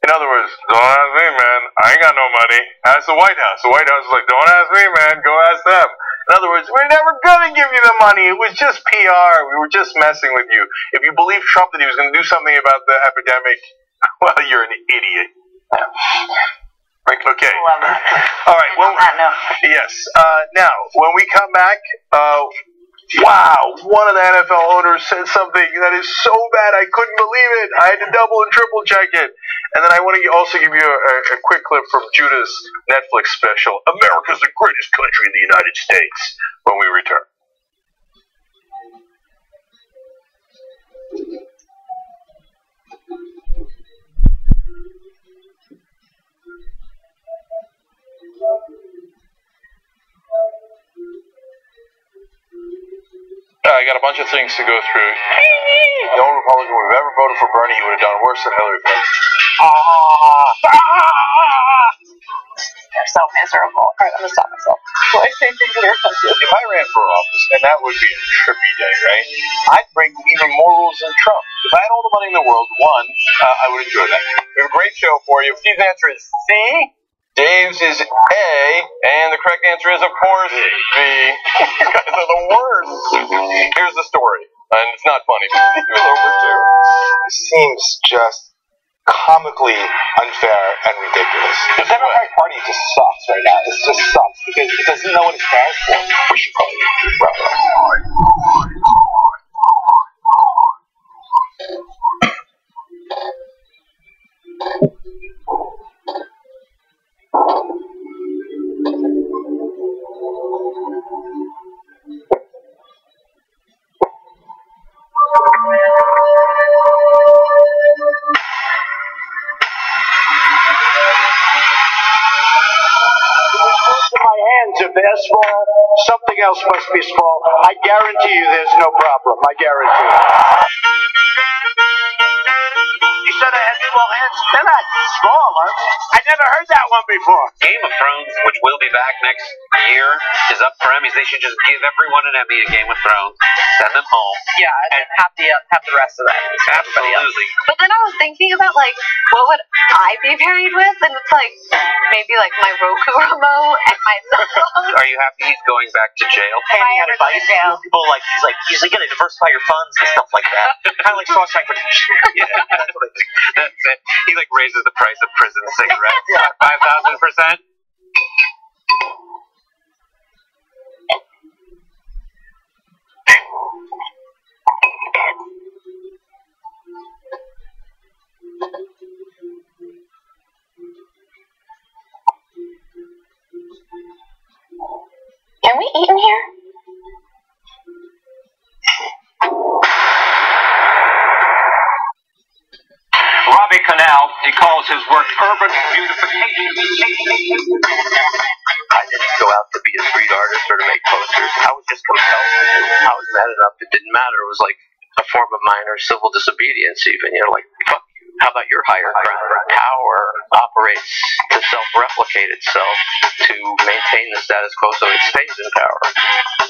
S1: In other words, don't ask me, man. I ain't got no money. Ask the White House. The White House is like, don't ask me, man. Go ask them. In other words, we're never going to give you the money. It was just PR. We were just messing with you. If you believe Trump that he was going to do something about the epidemic, well, you're an idiot. Okay.
S4: Love that.
S1: All right. Well, yes. Now, when we come back, wow, one of the NFL owners said something that is so bad I couldn't believe it. I had to double and triple check it. And then I want to also give you a quick clip from Judah's Netflix special, America's the Greatest Country in the United States, when we return. I got a bunch of things to go through. The only Republican would have ever voted for Bernie, he would have done worse than Hillary Clinton.
S3: They're so miserable. All right, I'm gonna stop myself. Why say things that are offensive?
S1: If I ran for office, and that would be a trippy day, right? I'd break even more rules than Trump. If I had all the money in the world, I would enjoy that. We have a great show for you. Steve's answer is C. Dave's is A, and the correct answer is, of course, B. You guys are the worst. Here's the story, and it's not funny, but Steve is over too.
S9: It seems just comically unfair and ridiculous. The Democratic Party just sucks right now. It just sucks because it doesn't know what it stands for. We should probably wrap it up.
S10: If they're small, something else must be small. I guarantee you there's no problem. I guarantee you. You said I had small hands? They're not small, huh? I never heard that one before.
S11: Game of Thrones, which will be back next year, is up for Emmys. They should just give everyone an Emmy in Game of Thrones. Send them home.
S3: Yeah, and then have the rest of that.
S11: Absolutely.
S4: But then I was thinking about, like, what would I be married with? And it's like, maybe, like, my Roku remote and my cell phone.
S11: Are you happy he's going back to jail?
S3: Handing out advice.
S11: People he's like, gonna diversify your funds and stuff like that. Kind of like suicide protection. Yeah, that's what I think. That's it. He like raises the price of prison cigarettes 5,000%.
S3: Can we eat in here?
S11: Robbie Canal, he calls his work urban beautification.
S6: I didn't go out to be a street artist or to make posters. I was just compelled to. I was mad enough. It didn't matter. It was like a form of minor civil disobedience even. You know, like, fuck you. How about your higher ground? Power operates to self-replicate itself to maintain the status quo so it stays in power.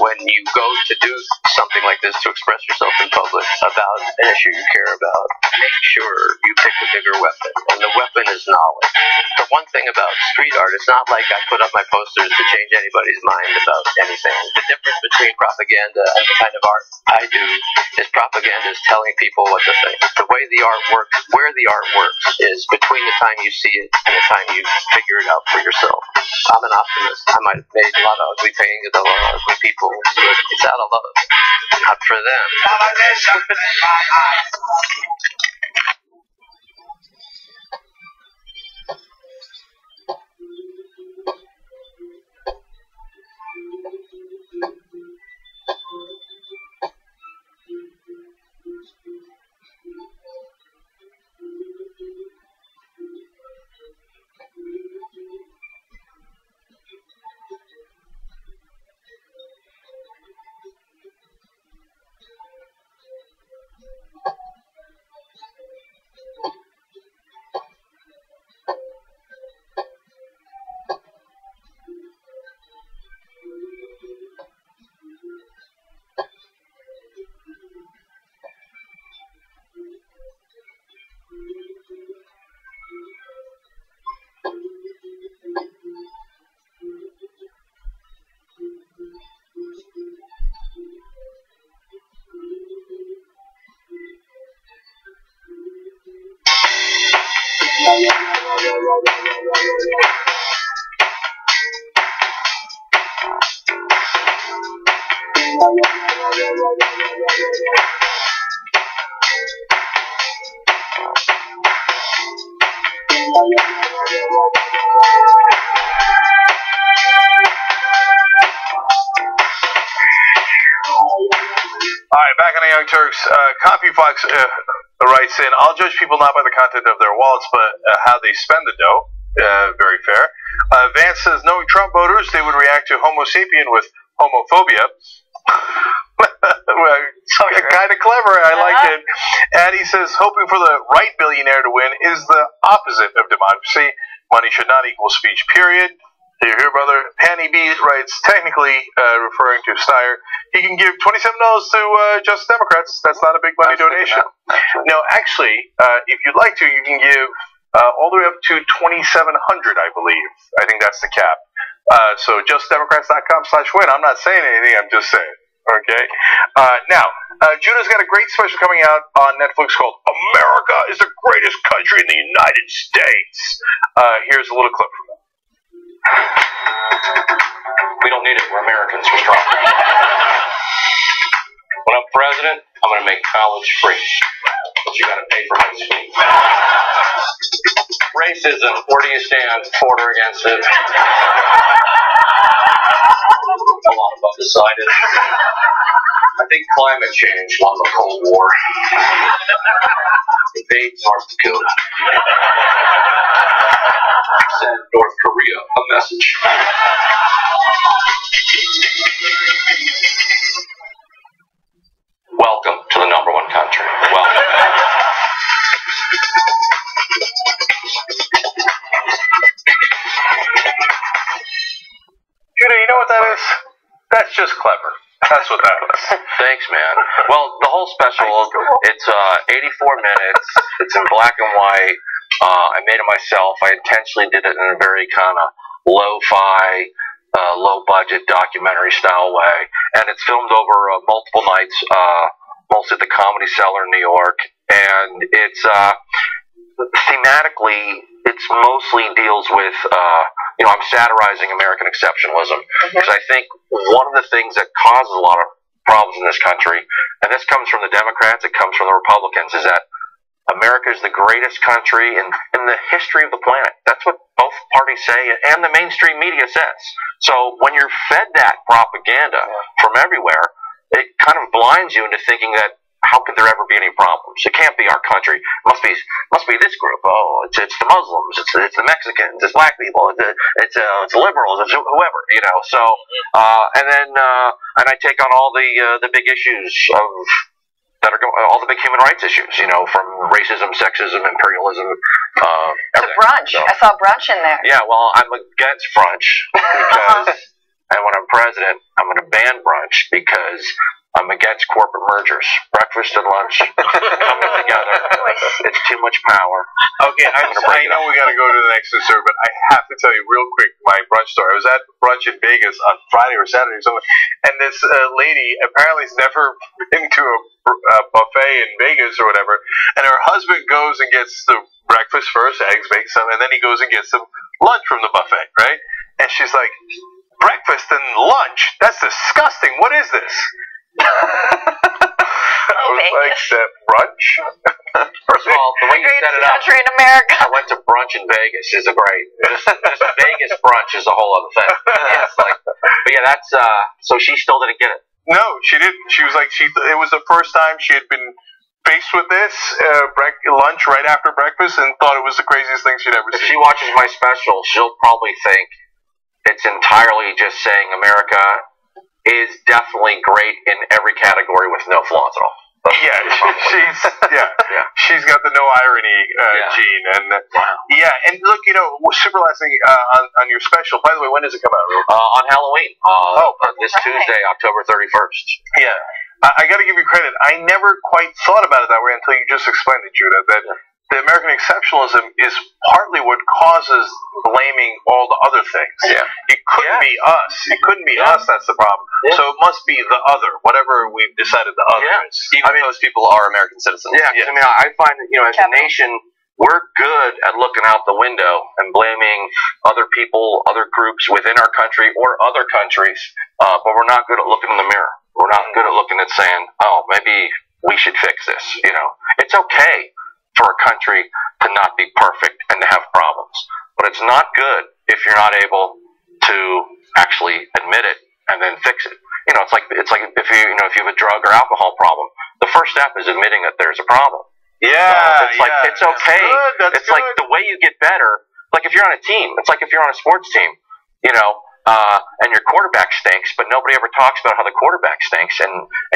S6: When you go to do something like this to express yourself in public about an issue you care about, make sure you pick a bigger weapon. And the weapon is knowledge. The one thing about street art, it's not like I put up my posters to change anybody's mind about anything. The difference between propaganda and the kind of art I do is propaganda is telling people what to think. The way the art works, where the art works, is between the time you see it and the time you figure it out for yourself. I'm an optimist. I might have made a lot of ugly paintings of a lot of ugly people, but it's out of love, not for them.
S1: Alright, back on the Young Turks. CompuFox writes in, I'll judge people not by the content of their wallets, but how they spend the dough. Very fair. Vance says, knowing Trump voters, they would react to Homo sapien with homophobia. Well, kind of clever. I like it. Addie says, hoping for the right billionaire to win is the opposite of democracy. Money should not equal speech, period. Here, brother. Hanny B writes, technically, referring to Steyer, he can give $27 to Just Democrats. That's not a big money donation. No, actually, if you'd like to, you can give all the way up to $2,700, I believe. I think that's the cap. So justdemocrats.com/win. I'm not saying anything. I'm just saying. Okay. Now, Judah's got a great special coming out on Netflix called America is the Greatest Country in the United States. Here's a little clip from it.
S6: We don't need it. We're Americans. We're strong. When I'm president, I'm going to make college free. But you got to pay for my school. Racism. Where do you stand? For or against it? A lot of undecided. I think climate change won the Cold War. Invade North Dakota. Send North Korea a message. Welcome to the number one country. Welcome.
S1: Judah, you know what that is? That's just clever. That's what that is.
S6: Thanks, man. Well, the whole special, it's 84 minutes. It's in black and white. I made it myself. I intentionally did it in a very kind of lo-fi, low-budget documentary style way. And it's filmed over multiple nights, mostly at the Comedy Cellar in New York. And it's thematically, it's mostly deals with, I'm satirizing American exceptionalism. Because I think one of the things that causes a lot of problems in this country, and this comes from the Democrats, it comes from the Republicans, is that America is the greatest country in the history of the planet. That's what both parties say, and the mainstream media says. So when you're fed that propaganda from everywhere, it kind of blinds you into thinking that how could there ever be any problems? It can't be our country. It must be this group. Oh, it's the Muslims. It's the Mexicans. It's black people. It's liberals. It's whoever. So and I take on all the big issues of that are all the big human rights issues. From racism, sexism, imperialism.
S4: It's a brunch.
S6: So,
S4: I saw brunch in there.
S6: Yeah. Well, I'm against brunch because, and when I'm president, I'm going to ban brunch because I'm against corporate mergers. Breakfast and lunch coming together. It's too much power.
S1: Okay, I know we got to go to the next dessert, but I have to tell you real quick my brunch story. I was at brunch in Vegas on Friday or Saturday or something, and this lady apparently has never been to a buffet in Vegas or whatever, and her husband goes and gets the breakfast first, eggs, bacon, some, and then he goes and gets some lunch from the buffet, right? And she's like, breakfast and lunch? That's disgusting. What is this? I was like, that brunch?
S6: First of all, the way you set it up,
S4: country in America.
S6: I went to brunch in Vegas is a great. Just Vegas brunch is a whole other thing. But yeah, that's so she still didn't get it.
S1: No, she didn't. She was like, it was the first time she had been faced with this lunch right after breakfast and thought it was the craziest thing she'd ever seen.
S6: If she watches my special, she'll probably think it's entirely just saying America is definitely great in every category with no flaws at all. She's
S1: got the no irony gene, and and look, super last thing on your special. By the way, when does it come out?
S6: On Halloween. This Tuesday, October 31st.
S1: Yeah, I got to give you credit. I never quite thought about it that way until you just explained it, Judah. That the American exceptionalism is partly what causes blaming all the other things.
S6: Yeah.
S1: It couldn't be us. It couldn't be us. That's the problem. Yeah. So it must be the other, whatever we've decided the other is.
S2: Even those people are American citizens.
S6: Yeah. I mean, I find that, as a nation, we're good at looking out the window and blaming other people, other groups within our country or other countries, but we're not good at looking in the mirror. We're not good at looking at saying, oh, maybe we should fix this. It's okay for a country to not be perfect and to have problems, but it's not good if you're not able to actually admit it and then fix it. It's like if you have a drug or alcohol problem, the first step is admitting that there's a problem.
S1: Yeah,
S6: it's okay. It's like the way you get better Like if you're on a team, it's like if you're on a sports team, you know, and your quarterback stinks, but nobody ever talks about how the quarterback stinks, and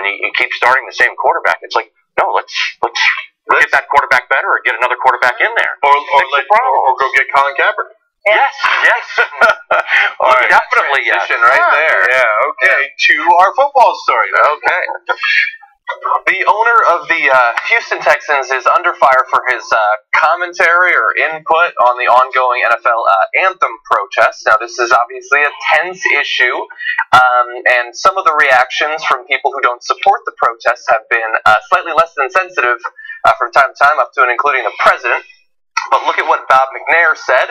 S6: you keep starting the same quarterback. It's like, no, let's get that quarterback better, or get another quarterback in there, or
S1: go get Colin Kaepernick.
S6: Yes.
S1: All right.
S6: Definitely yes.
S1: Right there. Yeah. Okay. To our football story.
S2: Okay. The owner of the Houston Texans is under fire for his commentary or input on the ongoing NFL anthem protests. Now, this is obviously a tense issue, and some of the reactions from people who don't support the protests have been slightly less than sensitive from time to time, up to and including the president. But look at what Bob McNair said.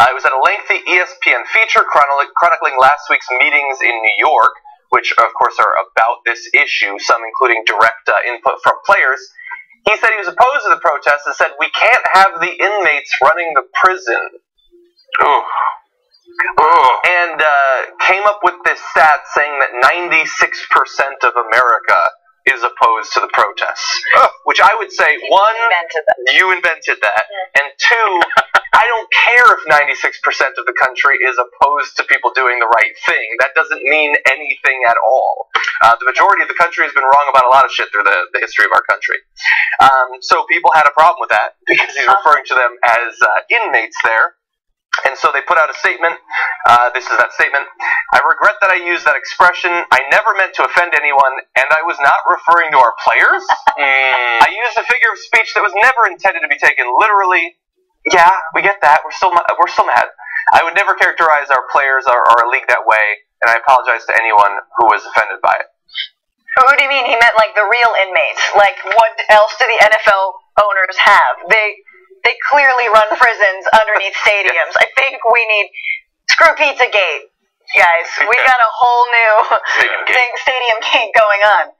S2: It was at a lengthy ESPN feature chronicling last week's meetings in New York, which, of course, are about this issue, some including direct input from players. He said he was opposed to the protests and said, "We can't have the inmates running the prison." And came up with this stat saying that 96% of America is opposed to the protests. Which I would say, one, you invented that, and two, I don't care if 96% of the country is opposed to people doing the right thing. That doesn't mean anything at all. The majority of the country has been wrong about a lot of shit through the history of our country. So people had a problem with that because he's referring to them as inmates there. And so they put out a statement. This is that statement. "I regret that I used that expression. I never meant to offend anyone, and I was not referring to our players. I used a figure of speech that was never intended to be taken literally. Yeah, we get that. We're still mad. I would never characterize our players or our league that way, and I apologize to anyone who was offended by it."
S4: Who do you mean? He meant like the real inmates. Like, what else do the NFL owners have? They clearly run prisons underneath stadiums. I think we need screw Pizzagate, guys. We got a whole new stadium gate going on.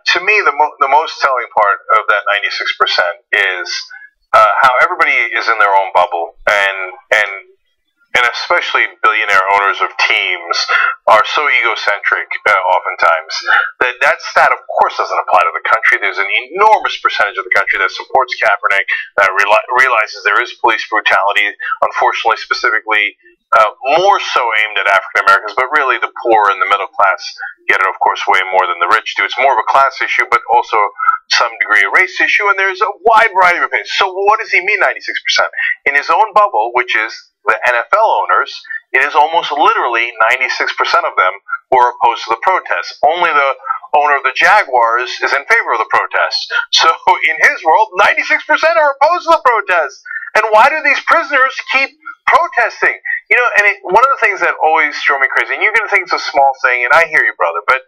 S1: To me, the most telling part of that 96% is how everybody is in their own bubble, and especially billionaire owners of teams are so egocentric oftentimes that stat, of course, doesn't apply to the country. There's an enormous percentage of the country that supports Kaepernick, that realizes there is police brutality, unfortunately, specifically more so aimed at African Americans, but really the poor and the middle class get it, of course, way more than the rich do. It's more of a class issue, but also some degree of race issue, and there's a wide variety of opinions. So what does he mean, 96%? In his own bubble, which is the NFL owners, it is almost literally 96% of them who are opposed to the protests. Only the owner of the Jaguars is in favor of the protests. So in his world, 96% are opposed to the protests. And why do these prisoners keep protesting? You know, and one of the things that always drove me crazy, and you're going to think it's a small thing, and I hear you, brother, but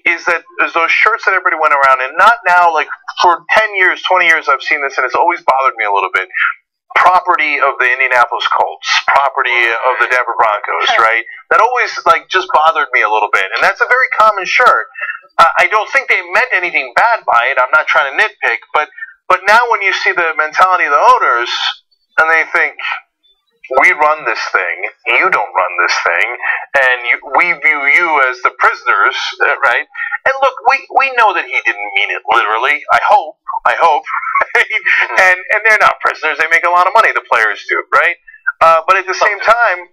S1: is that there's those shirts that everybody went around, and not now, like for 10 years, 20 years, I've seen this, and it's always bothered me a little bit. Property of the Indianapolis Colts, property of the Denver Broncos, right? That always just bothered me a little bit, and that's a very common shirt. I don't think they meant anything bad by it. I'm not trying to nitpick, but now when you see the mentality of the owners, and they think, we run this thing, you don't run this thing, and we view you as the prisoners, right? And look, we know that he didn't mean it literally. I hope. and they're not prisoners. They make a lot of money, the players do, right? But at the same time,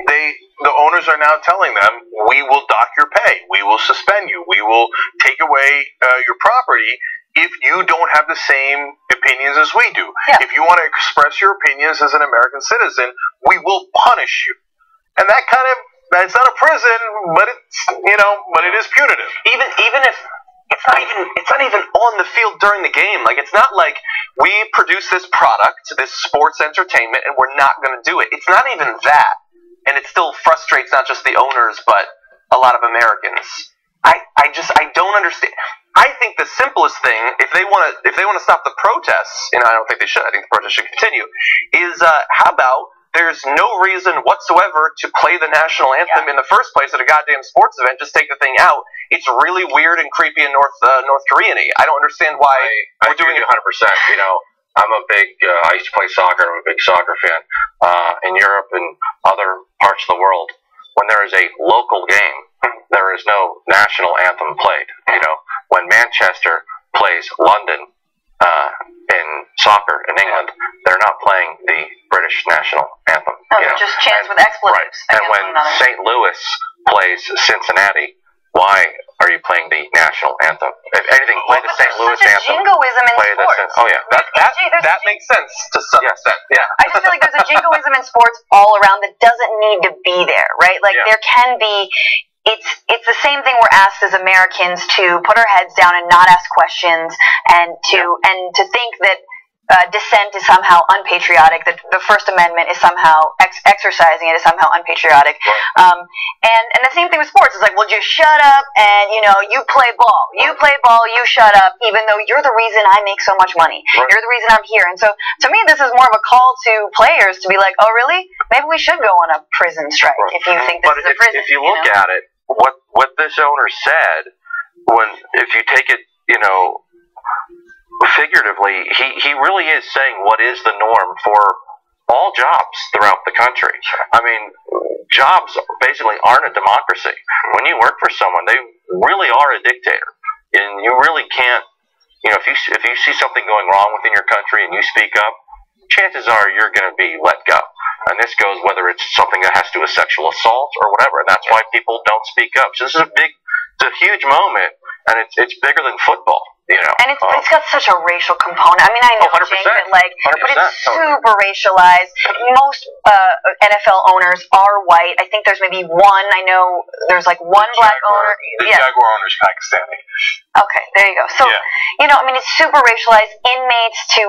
S1: the owners are now telling them, we will dock your pay, we will suspend you, we will take away your property if you don't have the same opinions as we do. Yeah. If you want to express your opinions as an American citizen, we will punish you. And that's not a prison, but but it is punitive.
S2: Even if it's not even on the field during the game. Like, it's not like we produce this product, this sports entertainment, and we're not going to do it. It's not even that. And it still frustrates not just the owners, but a lot of Americans. I don't understand. I think the simplest thing, if they want to stop the protests, and I don't think they should, I think the protests should continue, is how about there's no reason whatsoever to play the national anthem in the first place at a goddamn sports event. Just take the thing out. It's really weird and creepy and North Korean-y. I don't understand why we're doing it 100%.
S6: You know, I'm a big, I used to play soccer. I'm a big soccer fan. In Europe and other parts of the world, when there is a local game, there is no national anthem played. You know, when Manchester plays London in soccer in England, they're playing the British national anthem.
S4: Oh, just chants with expletives.
S6: Right. And when St. Louis plays Cincinnati, why are you playing the national anthem? If anything, play the St. Louis anthem.
S4: Jingoism in sports.
S6: Oh yeah,
S2: that makes sense to some extent. Yeah.
S4: I just feel like there's a jingoism in sports all around that doesn't need to be there, right? Like there can be. It's the same thing we're asked as Americans to put our heads down and not ask questions, and to think that dissent is somehow unpatriotic, that the First Amendment is somehow exercising it is somehow unpatriotic. Right. And the same thing with sports. It's like, well, just shut up and, you play ball. You play ball, you shut up, even though you're the reason I make so much money. Right. You're the reason I'm here. And so, to me, this is more of a call to players to be like, oh, really? Maybe we should go on a prison strike if you think this is a prison.
S6: If you look at it, what this owner said, if you take it, figuratively, he really is saying what is the norm for all jobs throughout the country. I mean, jobs basically aren't a democracy. When you work for someone, they really are a dictator, and you really can't. If you see something going wrong within your country and you speak up, chances are you're going to be let go. And this goes whether it's something that has to do with sexual assault or whatever. And that's why people don't speak up. So this is it's a huge moment, and it's bigger than football.
S4: And it's got such a racial component. I mean, I know, Jake, but it's super racialized. Most NFL owners are white. I think there's maybe one. I know there's one black owner.
S1: The Jaguar owner is Pakistani.
S4: Okay, there you go. So, it's super racialized. Inmates to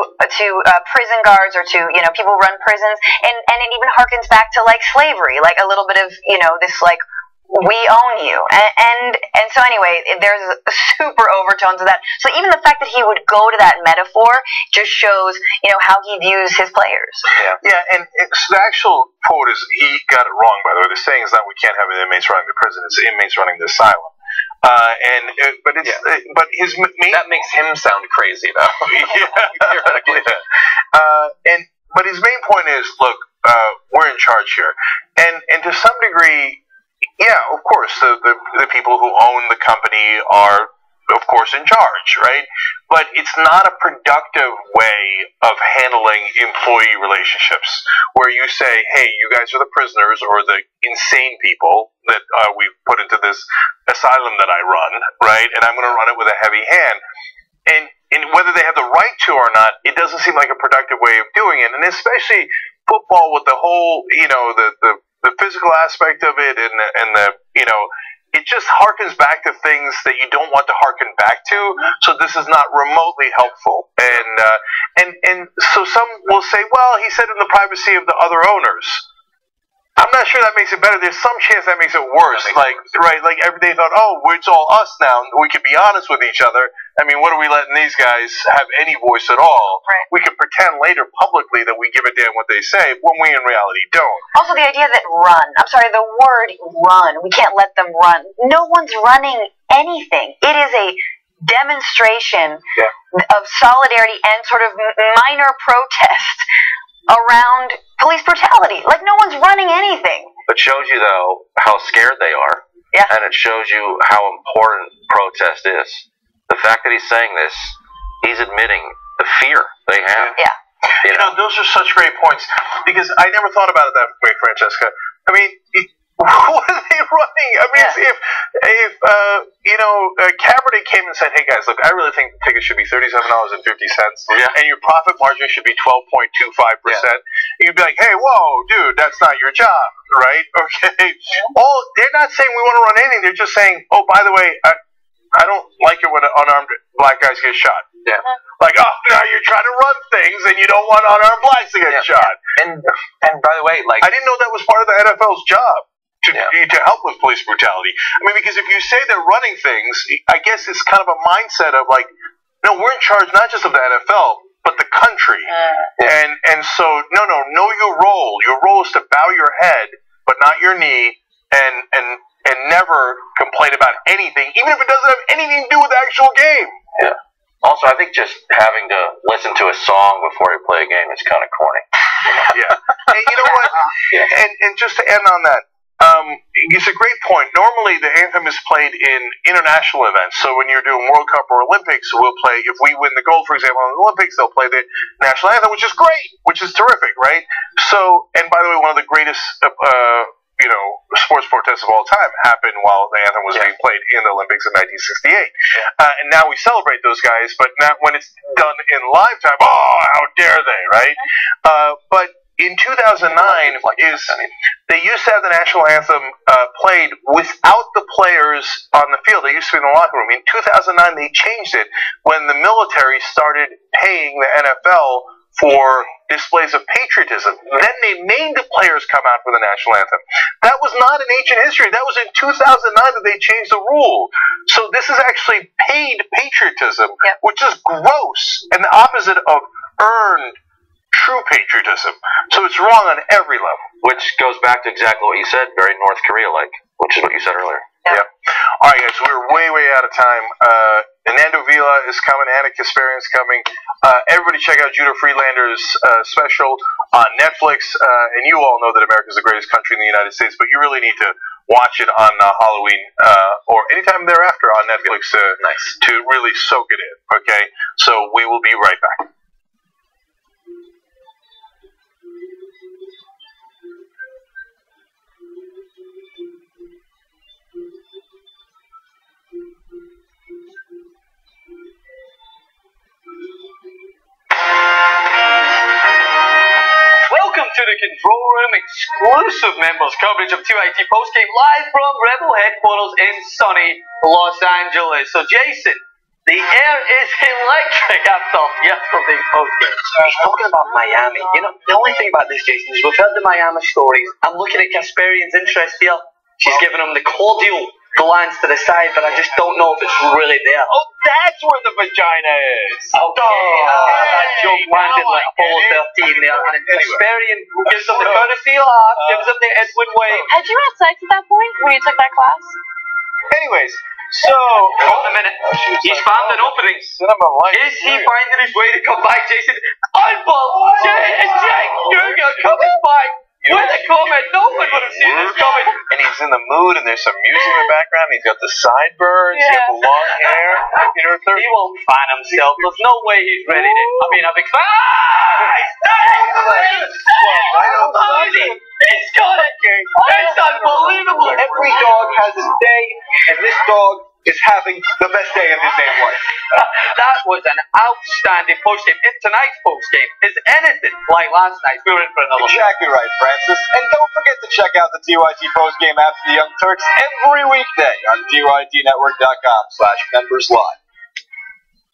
S4: prison guards or to people who run prisons, and it even harkens back to slavery, a little bit of this we own you, and so anyway, there's super overtones of that. So even the fact that he would go to that metaphor just shows, how he views his players.
S1: Yeah, and the actual quote is, he got it wrong, by the way. The saying is not we can't have inmates running the prison; it's inmates running the asylum. But his main
S2: that makes him sound crazy, though. Theoretically.
S1: But his main point is, look, we're in charge here, and to some degree. Yeah, of course, the people who own the company are, of course, in charge, right? But it's not a productive way of handling employee relationships, where you say, hey, you guys are the prisoners or the insane people that we've put into this asylum that I run, right? And I'm going to run it with a heavy hand. And whether they have the right to or not, it doesn't seem like a productive way of doing it. And especially football with the whole, the physical aspect of it, and the it just harkens back to things that you don't want to harken back to. So this is not remotely helpful. And so some will say, well, he said in the privacy of the other owners. I'm not sure that makes it better. There's some chance that makes it worse. They thought, oh, it's all us now. We can be honest with each other. I mean, what are we letting these guys have any voice at all?
S4: Right.
S1: We can pretend later publicly that we give a damn what they say, when we in reality don't.
S4: Also, the idea that the word run, we can't let them run. No one's running anything. It is a demonstration of solidarity and sort of minor protest around police brutality. No one's running anything.
S6: It shows you, though, how scared they are.
S4: Yeah.
S6: And it shows you how important protest is. The fact that he's saying this, he's admitting the fear they have.
S4: Yeah.
S1: Those are such great points, because I never thought about it that way, Francesca. I mean, what are they running? I mean, if Kaepernick came and said, hey guys, look, I really think the ticket should be $37.50, and your profit margin should be 12.25%, you'd be like, hey, whoa, dude, that's not your job, right? Okay. They're not saying we want to run anything. They're just saying, oh, by the way, I don't like it when unarmed black guys get shot.
S2: Yeah.
S1: Now you're trying to run things and you don't want unarmed blacks to get shot.
S2: And by the way,
S1: I didn't know that was part of the NFL's job to help with police brutality. I mean, because if you say they're running things, I guess it's kind of a mindset of no, we're in charge not just of the NFL, but the country. And so, no, know your role. Your role is to bow your head, but not your knee, and never complain about anything, even if it doesn't have anything to do with the actual game.
S6: Yeah. Also, I think just having to listen to a song before you play a game is kind of corny.
S1: Yeah. And you know what? And just to end on that, it's a great point. Normally, the anthem is played in international events. So when you're doing World Cup or Olympics, we'll play. If we win the gold, for example, in the Olympics, they'll play the national anthem, which is great, which is terrific, right? So, and by the way, one of the greatest, sports protests of all time happened while the anthem was being played in the Olympics in 1968. And now we celebrate those guys, but not when it's done in live time. Oh, how dare they, right? But in 2009, they used to have the national anthem played without the players on the field. They used to be in the locker room. In 2009, they changed it when the military started paying the NFL for displays of patriotism. Then they made the players come out for the national anthem. That was not in ancient history. That was in 2009 that they changed the rule. So this is actually paid patriotism, which is gross and the opposite of earned true patriotism. So it's wrong on every level.
S6: Which goes back to exactly what you said, very North Korea-like, which is what you said earlier.
S1: Yep. All right, guys, we're way out of time. Nando Vila is coming. Anna Kasparian's coming. Everybody check out Judah Friedlander's special on Netflix. And you all know that America's the greatest country in the United States, but you really need to watch it on Halloween or anytime thereafter on Netflix to really soak it in. Okay? So we will be right back.
S12: Welcome to the Control Room, exclusive members coverage of 2IT Postgame live from Rebel headquarters in sunny Los Angeles. So Jason, the air is electric after yesterday's postgame.
S11: He's talking about Miami. You know, the only thing about this, Jason, is we've heard the Miami stories. I'm looking at Kasparian's interest here. She's giving him the cordial glance to the side, but I just don't know if it's really there.
S12: Oh, that's where the vagina is.
S11: Okay, that joke landed like Apollo 13 there. And Kasparian gives him the courtesy laugh, gives him the Edwin way.
S3: Had you had sex at that point when you took that class?
S12: Anyways, so
S11: hold on a minute. He's found an opening. Is he finding his way to come back, Jason? Unbelievable! Jack Jr. coming back. With a comment, no one would have seen this coming.
S1: And he's in the mood, and there's some music in the background. He's got the sideburns, he's got the long hair. You know,
S11: he won't fan himself. There's no way he's ready to. I mean, I've It's got it. It's unbelievable.
S9: Every dog has his day, and this dog is having the best day of his damn life.
S12: That was an outstanding postgame. If tonight's postgame is anything like last night's, we were in for another.
S9: Exactly right, Francis. And don't forget to check out the TYT postgame after the Young Turks every weekday on TYTnetwork.com/memberslive.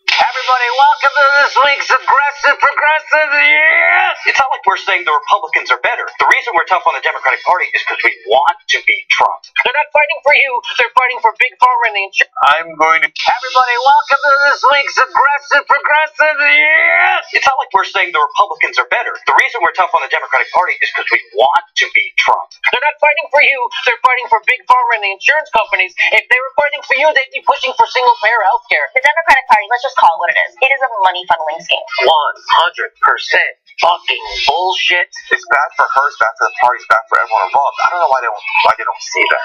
S11: Everybody, welcome to this week's Aggressive Progressive. Yes! It's not like we're saying the Republicans are better. The reason we're tough on the Democratic Party is because we want to beat Trump. They're not fighting for you. They're fighting for Big Pharma and the insurance.
S1: I'm going to...
S11: Everybody, welcome to this week's Aggressive Progressive. Yes! It's not like we're saying the Republicans are better. The reason we're tough on the Democratic Party is because we want to beat Trump. They're not fighting for you. They're fighting for Big Pharma and the insurance companies. If they were fighting for you, they'd be pushing for single-payer health care.
S4: The Democratic Party, let's just call it what it is. It is a money funneling scheme.
S11: 100% fucking bullshit.
S6: It's bad for her, it's bad for the party, it's bad for everyone involved. I don't know why they don't see that.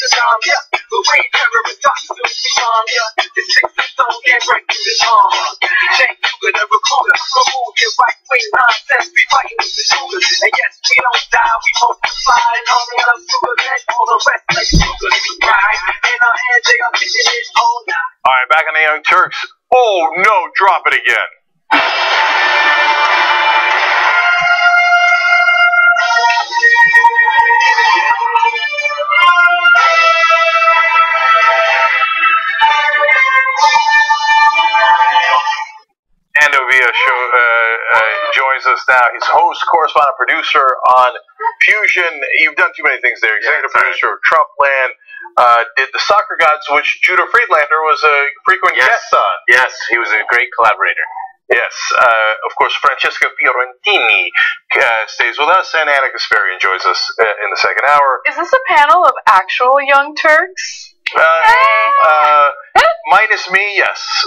S13: the time, yeah. The way terrorist thoughts still beyond, yeah. The 6 stone and right through the armor. Thank you to the recruiter. Remove your right wing nonsense. Be fighting with the shooters. And yes, we don't die, we multiply. And all the other supermen, all the rest like sugar. Right? In our hands, they are kicking it all night.
S1: Alright, back on the Young Turks. Oh no, drop it again. Andovia joins us now. He's host, correspondent, producer on Fusion. You've done too many things there. Executive producer of Trumpland. Did the Soccer Gods, which Judah Friedlander was a frequent guest on.
S6: Yes, he was a great collaborator.
S1: Yes, of course, Francesca Fiorentini stays with us, and Anna Kasparian joins us in the second hour.
S14: Is this a panel of actual Young Turks?
S1: Minus me, yes.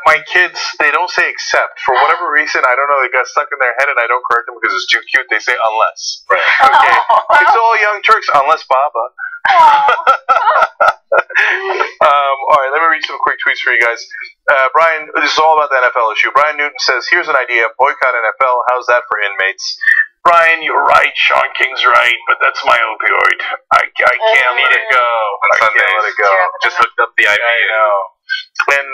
S1: My kids, they don't say except. For whatever reason, I don't know, they got stuck in their head, and I don't correct them because it's too cute. They say unless. Right. Okay. It's all Young Turks, unless Baba. All right, let me read some quick tweets for you guys. Brian, this is all about the NFL issue. Brian Newton says, here's an idea, boycott NFL. How's that for inmates? Brian, you're right. Sean King's right, but that's my opioid. I can't let it go. I can't let it go.
S6: Just hooked up the IV.
S1: I know. And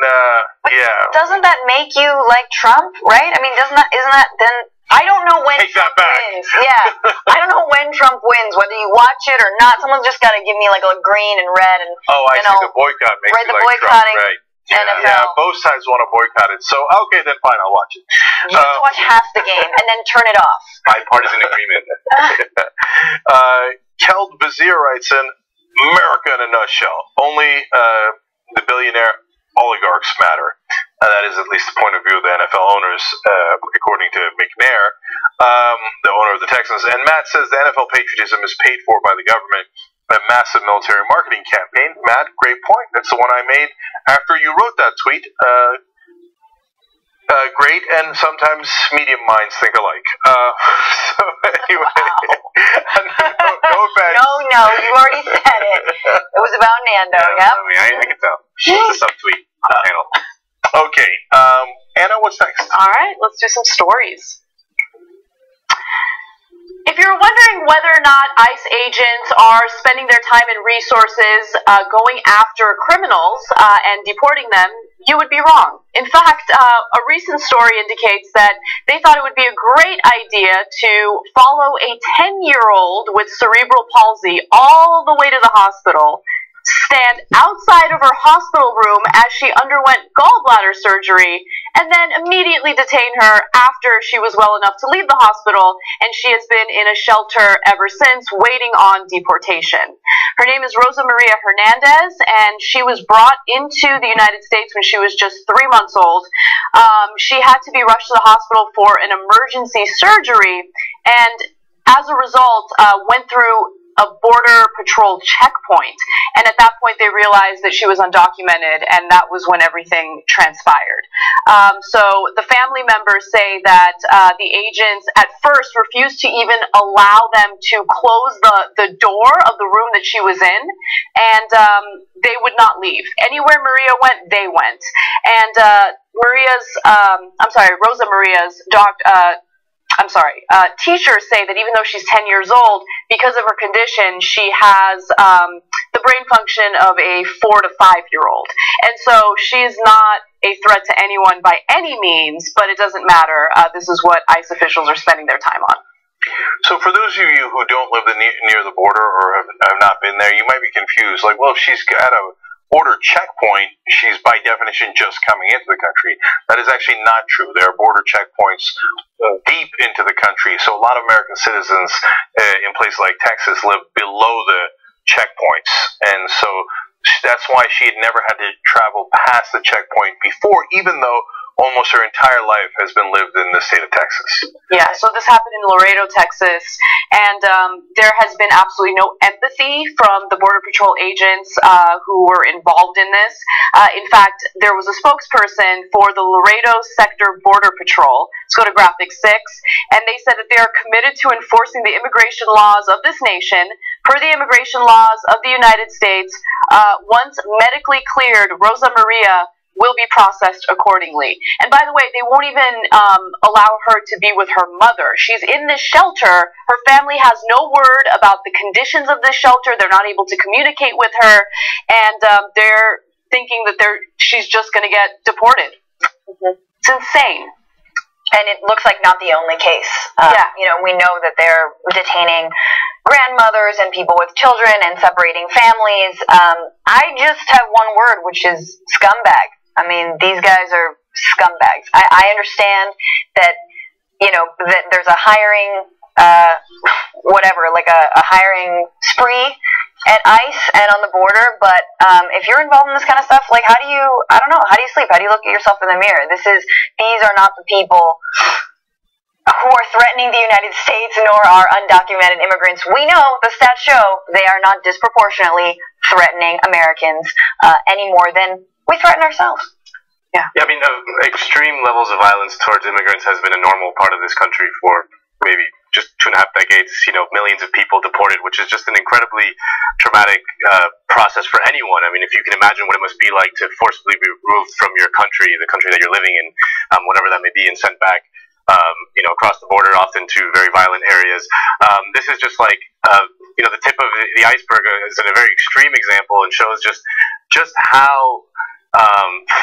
S1: yeah.
S4: Doesn't that make you like Trump, right? I mean, isn't that then? I don't know when Trump wins. Yeah, I don't know when Trump wins, whether you watch it or not. Someone's just got to give me like a green and red and.
S1: Oh, I see. The boycott makes
S4: right,
S1: you
S4: the
S1: like
S4: boycotting
S1: Trump, right?
S4: NFL.
S1: Yeah, both sides want to boycott it. So okay, then fine, I'll watch it.
S4: You have to watch half the game and then turn it off.
S6: Bipartisan agreement.
S1: Keld Bazier writes in, America in a nutshell. Only the billionaire oligarchs matter. That is at least the point of view of the NFL owners, according to McNair, the owner of the Texans. And Matt says the NFL patriotism is paid for by the government. A massive military marketing campaign. Matt, great point. That's the one I made after you wrote that tweet. Great, and sometimes medium minds think alike. So anyway, no offense.
S4: No, you already said it. It was about Nando.
S6: Yeah, I mean, I can tell. It's a subtweet on the panel.
S1: Okay, Anna, what's next?
S14: All right, let's do some stories. If you're wondering whether or not ICE agents are spending their time and resources going after criminals and deporting them, you would be wrong. In fact, a recent story indicates that they thought it would be a great idea to follow a 10-year-old with cerebral palsy all the way to the hospital, stand outside of her hospital room as she underwent gallbladder surgery, and then immediately detain her after she was well enough to leave the hospital, and she has been in a shelter ever since, waiting on deportation. Her name is Rosa Maria Hernandez, and she was brought into the United States when she was just 3 months old. She had to be rushed to the hospital for an emergency surgery, and as a result, went through a border patrol checkpoint, and at that point they realized that she was undocumented, and that was when everything transpired. So the family members say that the agents at first refused to even allow them to close the door of the room that she was in, and they would not leave. Anywhere Maria went, they went. And Rosa Maria's teachers say that even though she's 10 years old, because of her condition, she has the brain function of a 4 to 5-year-old. And so she's not a threat to anyone by any means, but it doesn't matter. This is what ICE officials are spending their time on.
S1: So for those of you who don't live near the border or have not been there, you might be confused. Like, well, if she's got a border checkpoint, she's by definition just coming into the country. That is actually not true. There are border checkpoints deep into the country. So a lot of American citizens in places like Texas live below the checkpoints. And so that's why she had never had to travel past the checkpoint before, even though almost her entire life has been lived in the state of Texas.
S14: Yeah, so this happened in Laredo, Texas, and there has been absolutely no empathy from the Border Patrol agents who were involved in this. In fact, there was a spokesperson for the Laredo Sector Border Patrol. Let's go to graphic 6, and they said that they are committed to enforcing the immigration laws of this nation per the immigration laws of the United States. Once medically cleared, Rosa Maria will be processed accordingly. And by the way, they won't even allow her to be with her mother. She's in this shelter. Her family has no word about the conditions of this shelter. They're not able to communicate with her, and they're thinking that she's just going to get deported. It's insane.
S4: And it looks like not the only case. You know, we know that they're detaining grandmothers and people with children and separating families. I just have one word, which is scumbag. I mean, these guys are scumbags. I understand that, you know, that there's a hiring, like a hiring spree at ICE and on the border, but if you're involved in this kind of stuff, like, how do you sleep? How do you look at yourself in the mirror? These are not the people who are threatening the United States, nor are undocumented immigrants. We know, the stats show, they are not disproportionately threatening Americans any more than we threaten ourselves.
S1: Yeah, I mean, extreme levels of violence towards immigrants has been a normal part of this country for maybe just 2.5 decades. You know, millions of people deported, which is just an incredibly traumatic process for anyone. I mean, if you can imagine what it must be like to forcibly be removed from your country, the country that you're living in, whatever that may be, and sent back, you know, across the border, often to very violent areas. This is just like, you know, the tip of the iceberg is a very extreme example, and shows just how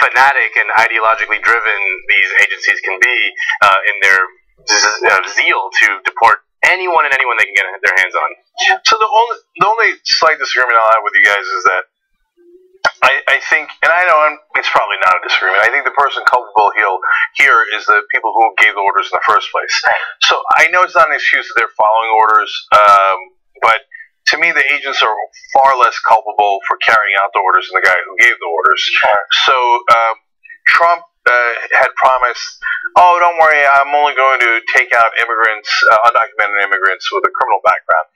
S1: fanatic and ideologically driven these agencies can be in their zeal to deport anyone and anyone they can get their hands on. So the only slight disagreement I'll have with you guys is that I think, and I know it's probably not a disagreement, I think the person culpable here is the people who gave the orders in the first place. So I know it's not an excuse that they're following orders, but to me the agents are far less culpable for carrying out the orders than the guy who gave the orders. So Trump had promised, oh, don't worry, I'm only going to take out immigrants, undocumented immigrants with a criminal background.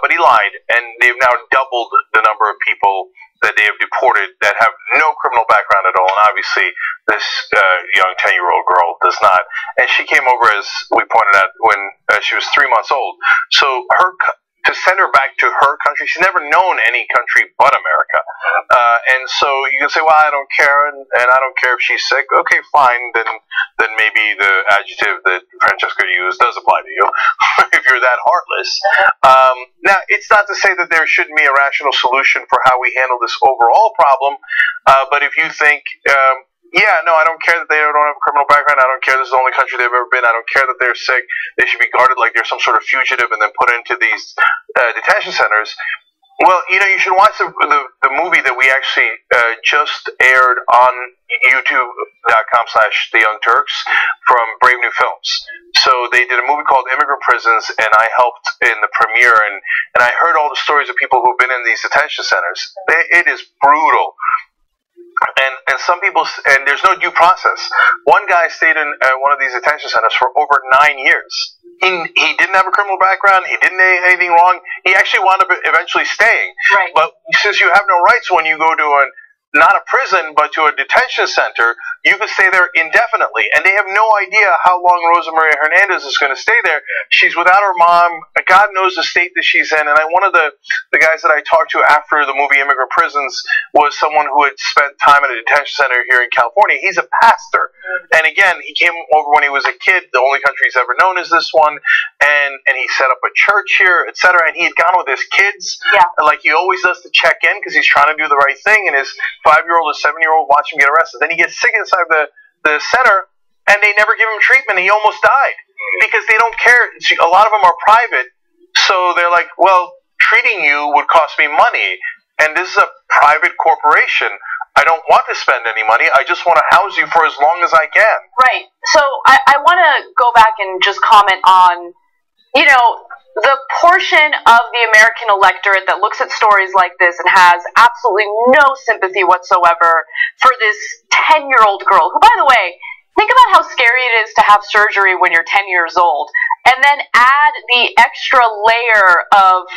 S1: But he lied, and they've now doubled the number of people that they have deported that have no criminal background at all. And obviously, this young 10-year-old girl does not. And she came over, as we pointed out, when she was 3 months old. So to send her back to her country, she's never known any country but America. And so you can say, well, I don't care, and I don't care if she's sick. Okay, fine, then maybe the adjective that Francesca used does apply to you, if you're that heartless. Now, it's not to say that there shouldn't be a rational solution for how we handle this overall problem, but if you think, yeah, no, I don't care that they don't have a criminal background. I don't care this is the only country they've ever been. I don't care that they're sick. They should be guarded like they're some sort of fugitive and then put into these detention centers. Well, you know, you should watch the movie that we actually just aired on YouTube.com/The Young Turks from Brave New Films. So they did a movie called Immigrant Prisons, and I helped in the premiere, and I heard all the stories of people who've been in these detention centers. It is brutal. And some people, and there's no due process. One guy stayed in one of these detention centers for over 9 years. He didn't have a criminal background. He didn't do anything wrong. He actually wound up eventually staying.
S14: Right.
S1: But since you have no rights when you go to not a prison, but to a detention center, you can stay there indefinitely. And they have no idea how long Rosa Maria Hernandez is going to stay there. She's without her mom. God knows the state that she's in. And one of the guys that I talked to after the movie Immigrant Prisons was someone who had spent time at a detention center here in California. He's a pastor. And again, he came over when he was a kid. The only country he's ever known is this one. And he set up a church here, etc. And he had gone with his kids, like he always does, to check in because he's trying to do the right thing. And his 5-year-old or 7-year-old watch him get arrested. Then he gets sick inside the center, and they never give him treatment. He almost died because they don't care. A lot of them are private, so they're like, well, treating you would cost me money, and this is a private corporation. I don't want to spend any money. I just want to house you for as long as I can.
S14: Right. So I want to go back and just comment on, you know, the portion of the American electorate that looks at stories like this and has absolutely no sympathy whatsoever for this 10-year-old girl, who, by the way, think about how scary it is to have surgery when you're 10 years old, and then add the extra layer of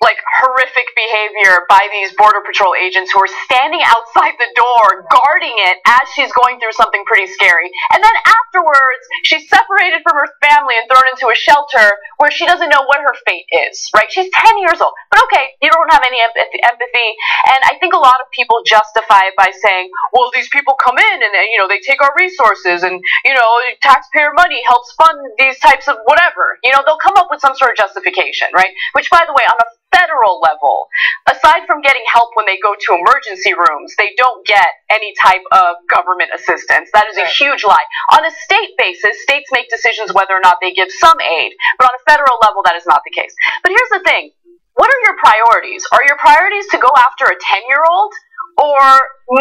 S14: like horrific behavior by these Border Patrol agents who are standing outside the door guarding it as she's going through something pretty scary. And then afterwards, she's separated from her family and thrown into a shelter where she doesn't know what her fate is, right? She's 10 years old. But okay, you don't have any empathy. And I think a lot of people justify it by saying, well, these people come in and, you know, they take our resources and, you know, taxpayer money helps fund these types of whatever. You know, they'll come up with some sort of justification, right? Which, by the way, on a federal level, aside from getting help when they go to emergency rooms, they don't get any type of government assistance. That is a huge lie. On a state basis, states make decisions whether or not they give some aid, but on a federal level, that is not the case. But here's the thing. What are your priorities? Are your priorities to go after a 10-year-old, or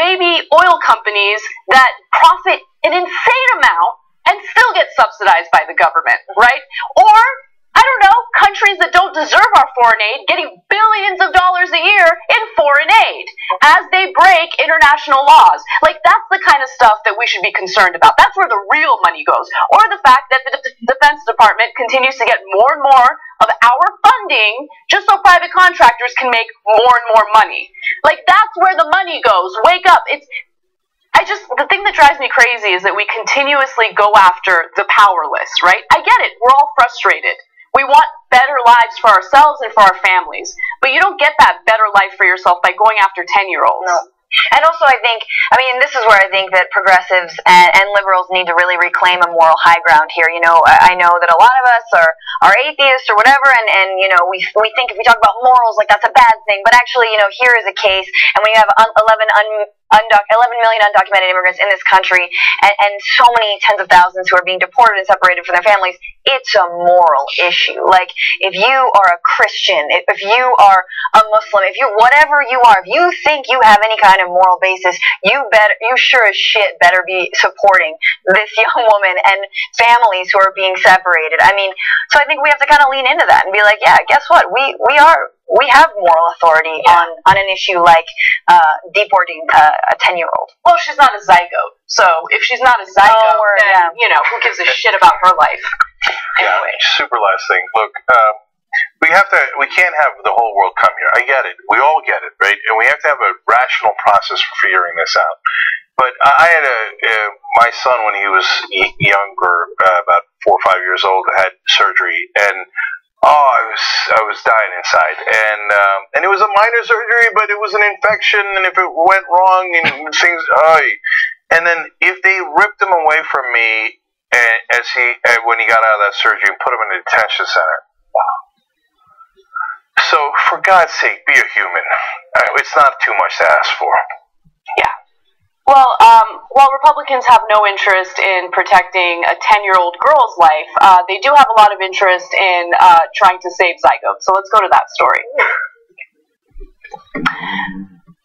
S14: maybe oil companies that profit an insane amount and still get subsidized by the government, right? Or I don't know, countries that don't deserve our foreign aid getting billions of dollars a year in foreign aid as they break international laws. Like, that's the kind of stuff that we should be concerned about. That's where the real money goes. Or the fact that the Defense Department continues to get more and more of our funding just so private contractors can make more and more money. Like, that's where the money goes. Wake up. The thing that drives me crazy is that we continuously go after the powerless, right? I get it. We're all frustrated. We want better lives for ourselves and for our families. But you don't get that better life for yourself by going after 10-year-olds.
S4: No. And also, I think, this is where I think that progressives and liberals need to really reclaim a moral high ground here. You know, I know that a lot of us are atheists or whatever, and you know, we think if we talk about morals, like that's a bad thing. But actually, you know, here is a case, and we have 11 million undocumented immigrants in this country, and so many tens of thousands who are being deported and separated from their families. It's a moral issue. Like, if you are a Christian, if you are a Muslim, whatever you are, if you think you have any kind of moral basis, you sure as shit better be supporting this young woman and families who are being separated. So I think we have to kind of lean into that and be like, yeah, guess what? We have moral authority on an issue like deporting a 10-year-old.
S14: Well, she's not a zygote. So if she's not a zygote, then, you know, who gives a shit about her life? Anyway.
S1: Yeah, super last thing. Look, we can't have the whole world come here. I get it. We all get it, right? And we have to have a rational process for figuring this out. But I had my son, when he was younger, about 4 or 5 years old, had surgery, and I was dying inside, and it was a minor surgery, but it was an infection, and if it went wrong and things, and then if they ripped him away from me, when he got out of that surgery and put him in a detention center. So for God's sake, be a human. It's not too much to ask for.
S14: Yeah. Well, while Republicans have no interest in protecting a 10-year-old girl's life, they do have a lot of interest in trying to save zygotes. So let's go to that story.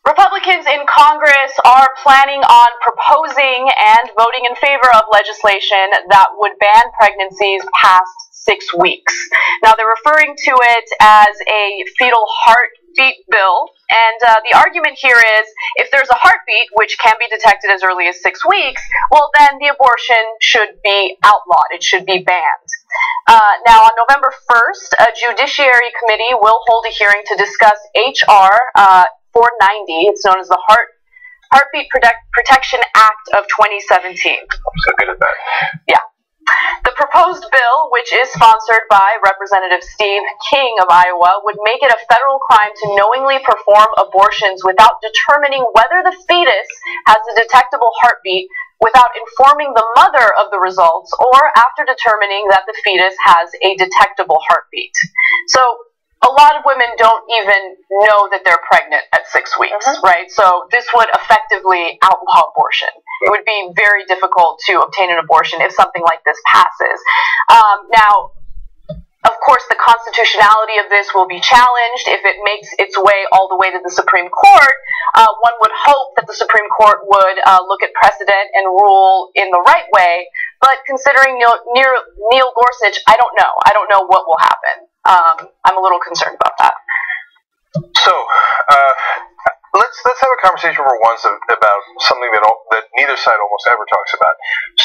S14: Republicans in Congress are planning on proposing and voting in favor of legislation that would ban pregnancies past 6 weeks. Now, they're referring to it as a fetal heartbeat bill, and the argument here is if there's a heartbeat, which can be detected as early as 6 weeks, well, then the abortion should be outlawed. It should be banned. Now, on November 1st, a judiciary committee will hold a hearing to discuss H.R. 490. It's known as the Heartbeat Protection Act of 2017.
S1: I'm so good at that.
S14: Yeah. The proposed bill, which is sponsored by Representative Steve King of Iowa, would make it a federal crime to knowingly perform abortions without determining whether the fetus has a detectable heartbeat, without informing the mother of the results, or after determining that the fetus has a detectable heartbeat. So a lot of women don't even know that they're pregnant at 6 weeks, right? So this would effectively outlaw abortion. It would be very difficult to obtain an abortion if something like this passes. Now, of course, the constitutionality of this will be challenged if it makes its way all the way to the Supreme Court. One would hope that the Supreme Court would look at precedent and rule in the right way. But considering Neil Gorsuch, I don't know. I don't know what will happen. I'm a little concerned about that.
S1: So, let's have a conversation for once about something that neither side almost ever talks about.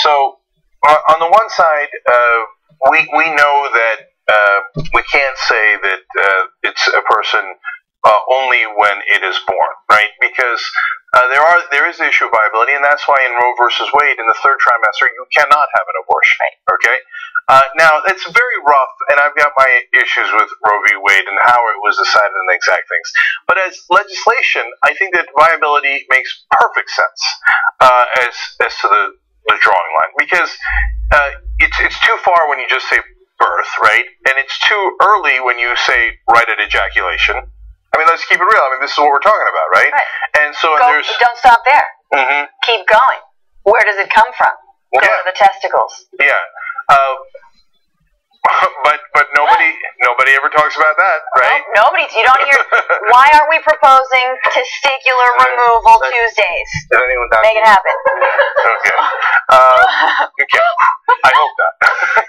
S1: So on the one side, we know that we can't say that it's a person only when it is born, right? Because there is the issue of viability, and that's why in Roe versus Wade, in the third trimester, you cannot have an abortion. Okay. Now it's very rough, and I've got my issues with Roe v. Wade and how it was decided and the exact things. But as legislation, I think that viability makes perfect sense as to the drawing line, because it's too far when you just say birth, right? And it's too early when you say right at ejaculation. I mean, let's keep it real. I mean, this is what we're talking about, right?
S4: And so don't stop there.
S1: Mm-hmm.
S4: Keep going. Where does it come from? Go to the testicles.
S1: Yeah. But nobody ever talks about that, right?
S4: No, you don't hear. Why aren't we proposing testicular removal Tuesdays? Make it happen.
S1: Okay. Okay. I hope not.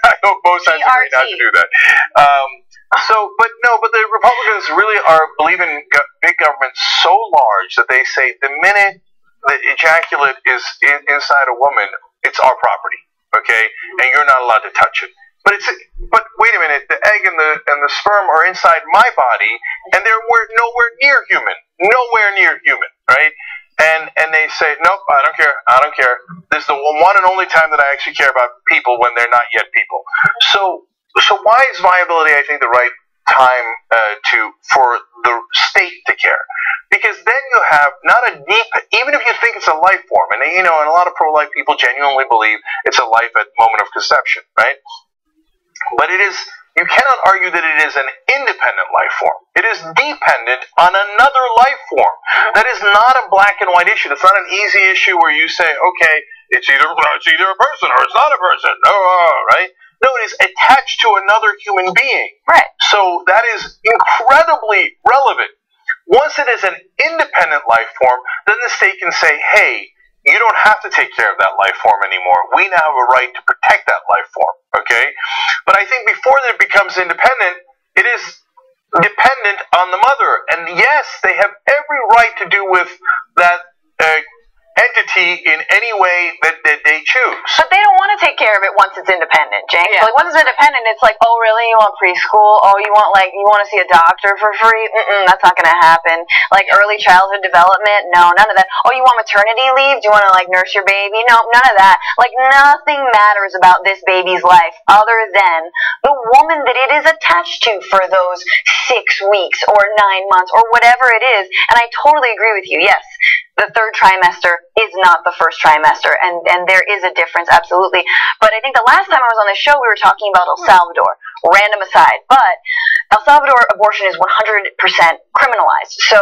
S1: I hope both sides agree not to do that. But the Republicans really believe in big government so large that they say the minute the ejaculate is inside a woman, it's our property, okay, and you're not allowed to touch it. But wait a minute, the egg and the sperm are inside my body, and they're nowhere near human, right? And they say, nope, I don't care. This is the one and only time that I actually care about people, when they're not yet people. So why is viability, I think, the right time for the state to care? Because then you have not a deep, even if you think it's a life form, and and a lot of pro-life people genuinely believe it's a life at the moment of conception, right? But you cannot argue that it is an independent life form. It is dependent on another life form. That is not a black and white issue. It's not an easy issue where you say, okay, it's either a person or it's not a person. Right? No, it is attached to another human being.
S4: Right.
S1: So that is incredibly relevant. Once it is an independent life form, then the state can say, hey, you don't have to take care of that life form anymore. We now have a right to protect that life form, okay? But I think before it becomes independent, it is dependent on the mother. And yes, they have every right to do with that entity in any way that they choose.
S4: But they don't want to take care of it once it's independent, Jane. Yeah. Like, once it's independent, it's like, oh, really? You want preschool? Oh, you want to see a doctor for free? That's not going to happen. Like, early childhood development? No, none of that. Oh, you want maternity leave? Do you want to, nurse your baby? No, none of that. Like, nothing matters about this baby's life other than the woman that it is attached to for those 6 weeks or 9 months or whatever it is. And I totally agree with you. Yes, the third trimester is not the first trimester, and there is a difference, absolutely. But I think the last time I was on the show, we were talking about El Salvador, random aside, but El Salvador abortion is 100% criminalized. So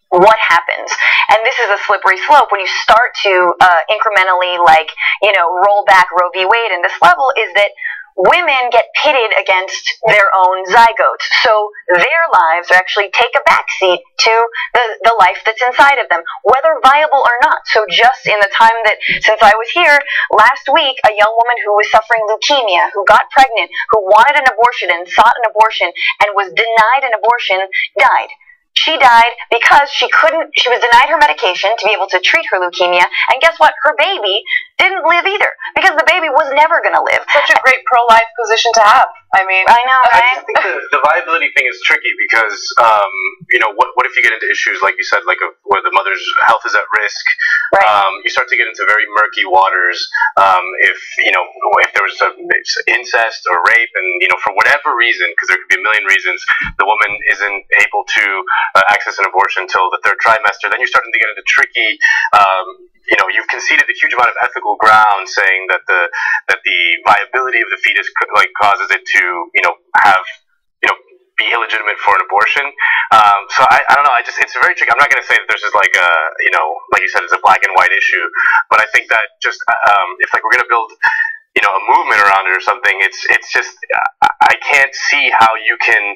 S4: what happens? And this is a slippery slope when you start to incrementally, roll back Roe v. Wade, and this level is that women get pitted against their own zygotes. So their lives actually take a backseat to the life that's inside of them, whether viable or not. So just in the time since I was here, last week, a young woman who was suffering leukemia, who got pregnant, who wanted an abortion and sought an abortion and was denied an abortion, died. She died because she was denied her medication to be able to treat her leukemia, and guess what? Her baby didn't live either, because the baby was never going to live.
S14: Such a great pro-life position to have. I mean,
S4: I know, right?
S6: I just think the viability thing is tricky because, what if you get into issues, like you said, where the mother's health is at risk?
S4: Right.
S6: You start to get into very murky waters. If there was incest or rape, and, for whatever reason, because there could be a million reasons, the woman isn't able to access an abortion until the third trimester, then you're starting to get into tricky, you've conceded a huge amount of ethical ground saying that the viability of the fetus causes it to be illegitimate for an abortion. So I don't know. It's very tricky. I'm not going to say that there's just like you said, it's a black and white issue, but I think that just if we're going to build a movement around it or something, it's just I can't see how you can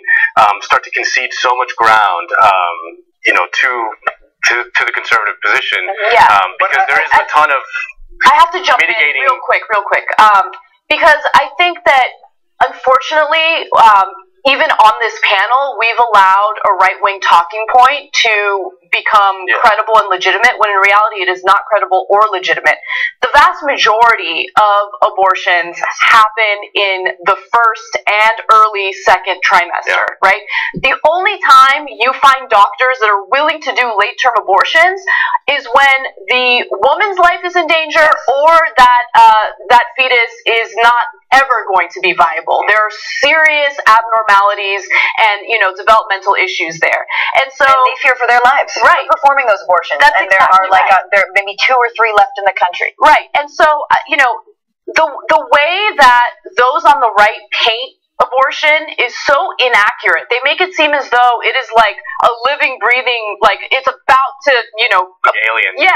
S6: start to concede so much ground to the conservative position, because there is a ton of
S14: I have to jump
S6: mitigating.
S14: in real quick, because I think that unfortunately, even on this panel, we've allowed a right-wing talking point to become credible and legitimate, when in reality it is not credible or legitimate. The vast majority of abortions happen in the first and early second trimester, right? The only time you find doctors that are willing to do late-term abortions is when the woman's life is in danger, or that fetus is not ever going to be viable. There are serious abnormalities and, developmental issues there. And so
S4: they fear for their lives.
S14: Right.
S4: For performing those abortions.
S14: That's
S4: and there
S14: exactly
S4: are there are maybe 2 or 3 left in the country.
S14: Right. And so, the way that those on the right paint abortion is so inaccurate. They make it seem as though it is like a living, breathing, like it's about to,
S2: like aliens.
S14: Yeah.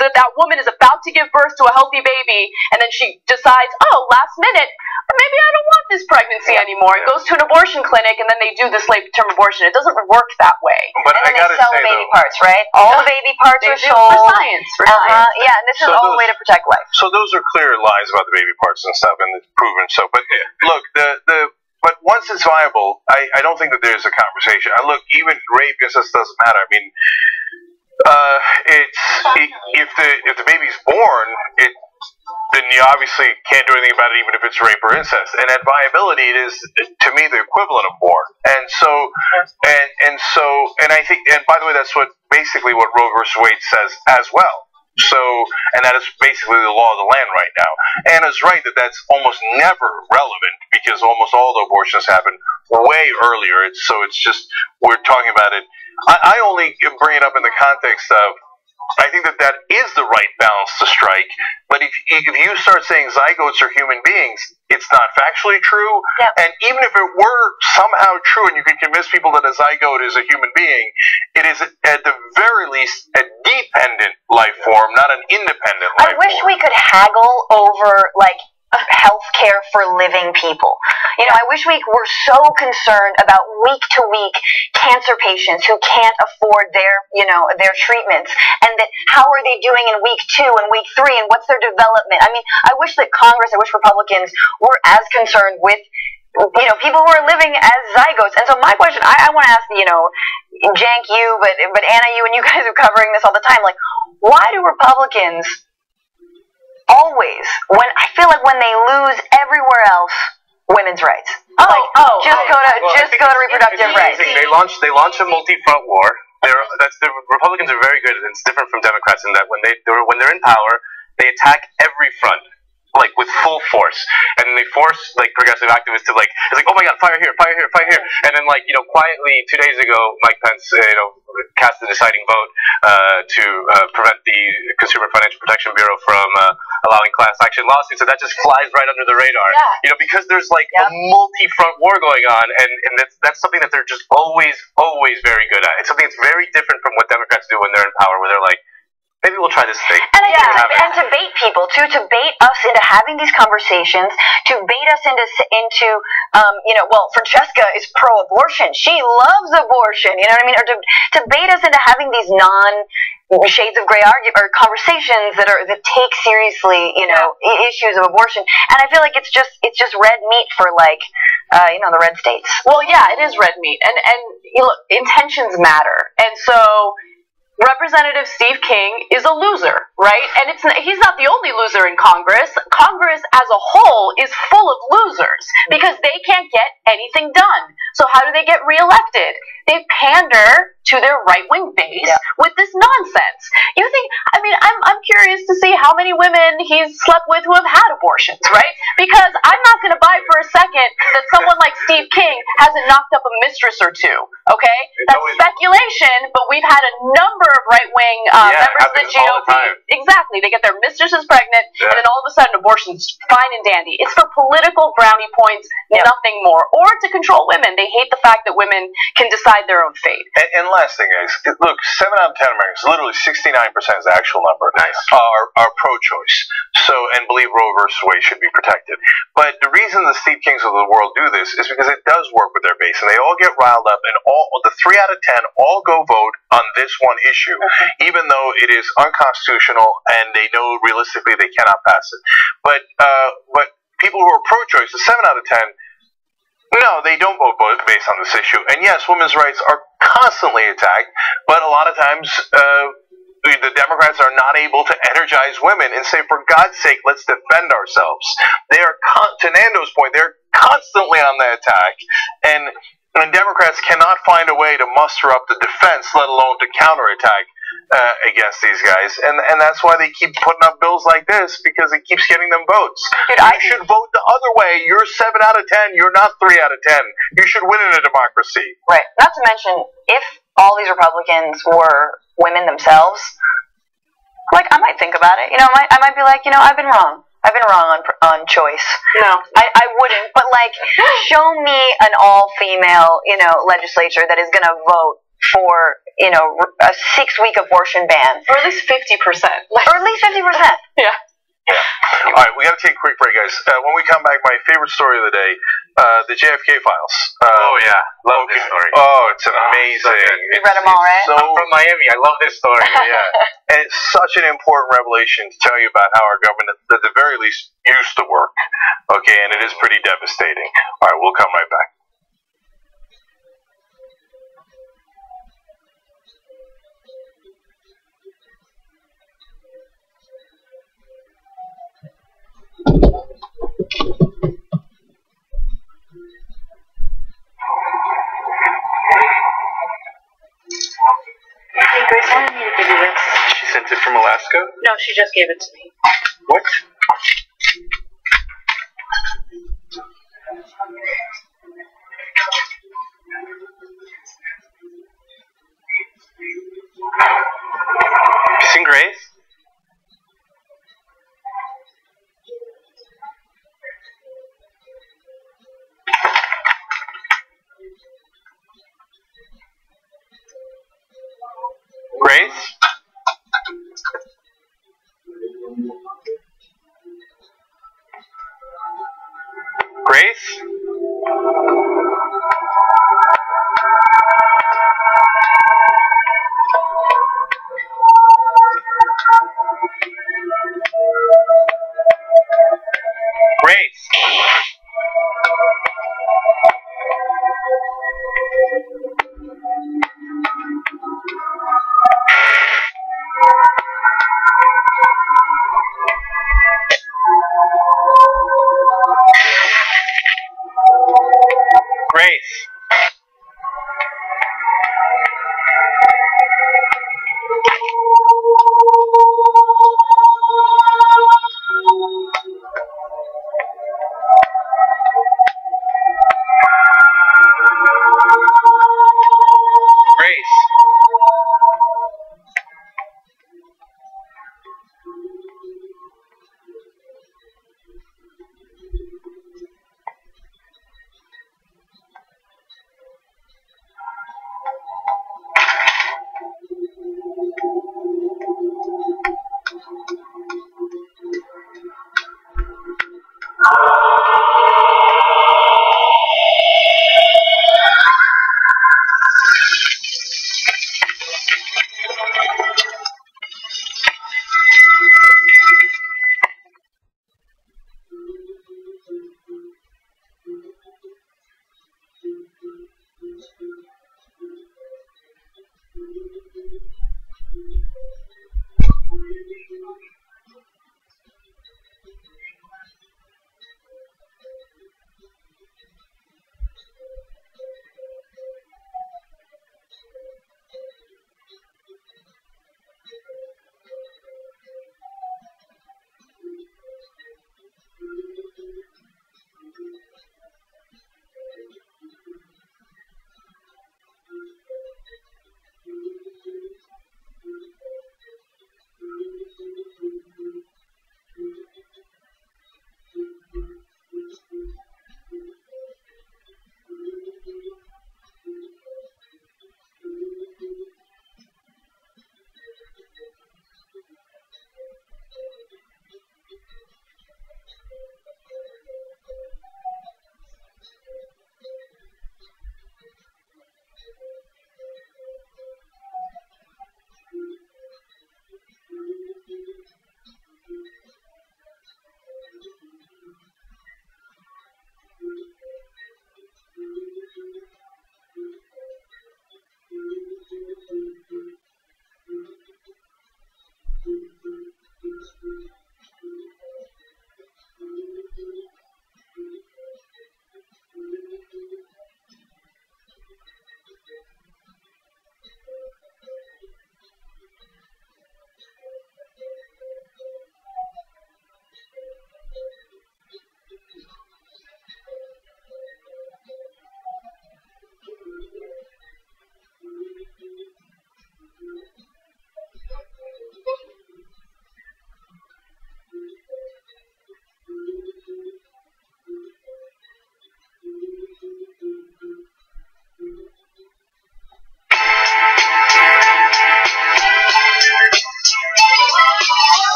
S14: That woman is about to give birth to a healthy baby, and then she decides, oh, last minute, maybe I don't want this pregnancy anymore, and goes to an abortion clinic, and then they do this late-term abortion. It doesn't work that way.
S1: But
S4: and then
S1: I gotta
S4: they sell
S1: say,
S4: the baby
S1: though,
S4: parts, right? All the baby parts are sold
S14: for science.
S4: Yeah, and this is all a way to protect life.
S1: So those are clear lies about the baby parts and stuff, and it's proven so. But look, but once it's viable, I don't think that there's a conversation. Look, even rape just doesn't matter. I mean, if the baby's born, then you obviously can't do anything about it, even if it's rape or incest. And at viability, it is, to me, the equivalent of born. And I think, and by the way, that's basically what Roe versus Wade says as well. So, and that is basically the law of the land right now. Anna's right that that's almost never relevant, because almost all the abortions happen way earlier. So it's just, we're talking about it. I only bring it up in the context of, I think that is the right balance to strike. But if you start saying zygotes are human beings, it's not factually true. Yeah. And even if it were somehow true, and you could convince people that a zygote is a human being, it is at the very least a dependent life form, not an independent life form.
S4: I wish we could haggle over, health care for living people. I wish we were so concerned about week-to-week cancer patients who can't afford their treatments, and that how are they doing in week 2 and week 3, and what's their development. I mean, I wish that Congress, I wish Republicans were as concerned with people who are living as zygotes. And so my question, I want to ask, Jank, you, but Anna, you, and you guys are covering this all the time, why do Republicans always, I feel like when they lose everywhere else, women's rights. Go to reproductive rights.
S2: They launched a multi-front war. The Republicans are very good, and it's different from Democrats in that when they're in power, they attack every front, with full force, and they force progressive activists to it's oh my God, fire here, and then quietly 2 days ago, Mike Pence cast the deciding vote to prevent the Consumer Financial Protection Bureau from allowing class action lawsuits, and that just flies right under the radar. Yeah. Because there's a multi-front war going on, and that's something that they're just always very good at. It's something that's very different from what Democrats do when they're in power, where they're maybe we'll try this thing.
S4: And to bait people, to bait us into having these conversations, to bait us into Francesca is pro-abortion. She loves abortion, you know what I mean? Or to bait us into having these shades of gray conversations that take seriously, issues of abortion. And I feel like it's just red meat for the red states.
S14: Well, yeah, it is red meat, and intentions matter, and so Representative Steve King is a loser, right? And he's not the only loser in Congress. Congress as a whole is full of losers because they can't get anything done. So how do they get reelected? They pander to their right-wing base with this nonsense. You think, I'm curious to see how many women he's slept with who have had abortions, right? Because I'm not going to buy for a second that someone like Steve King hasn't knocked up a mistress or two, okay? That's speculation, but we've had a number of right-wing members of the GOP. Exactly. They get their mistresses pregnant, and then all of a sudden abortion's fine and dandy. It's for political brownie points, nothing more. Or to control women. They hate the fact that women can decide their own fate.
S1: And last thing, guys, look, 7 out of 10 Americans, literally 69% is the actual number, are pro-choice. So, and believe Roe versus Wade should be protected. But the reason the Steve Kings of the world do this is because it does work with their base, and they all get riled up, and the 3 out of 10 all go vote on this one issue, even though it is unconstitutional and they know realistically they cannot pass it. But people who are pro-choice, the 7 out of 10, No, they don't vote based on this issue. And yes, women's rights are constantly attacked, but a lot of times the Democrats are not able to energize women and say, for God's sake, let's defend ourselves. They are, to Nando's point, they're constantly on the attack, and Democrats cannot find a way to muster up the defense, let alone to counterattack against these guys, and that's why they keep putting up bills like this, because it keeps getting them votes.
S4: Dude,
S1: you should vote the other way. You're 7 out of 10. You're not 3 out of 10. You should win in a democracy.
S4: Right. Not to mention, if all these Republicans were women themselves, like, I might think about it. You know, I might be like, you know, I've been wrong. I've been wrong on choice.
S14: No.
S4: I wouldn't, but like, show me an all-female, you know, legislature that is going to vote for, you know, a 6-week abortion ban.
S14: Or at least 50%.
S4: Or at least 50%.
S14: Yeah.
S1: All right, we got to take a quick break, guys. When we come back, my favorite story of the day, the JFK files.
S6: Oh, yeah. Love this story.
S1: Oh, it's amazing.
S4: You read them all, right?
S6: I'm from Miami. I love this story.
S1: Yeah. And it's such an important revelation to tell you about how our government, at the very least, used to work. Okay, and it is pretty devastating. All right, we'll come right back.
S14: Hey, Grace, I need to give you this.
S5: She sent it from Alaska?
S14: No, she just gave it to me.
S5: What?
S2: You seen Grace? Grace? Grace? Grace? Grace?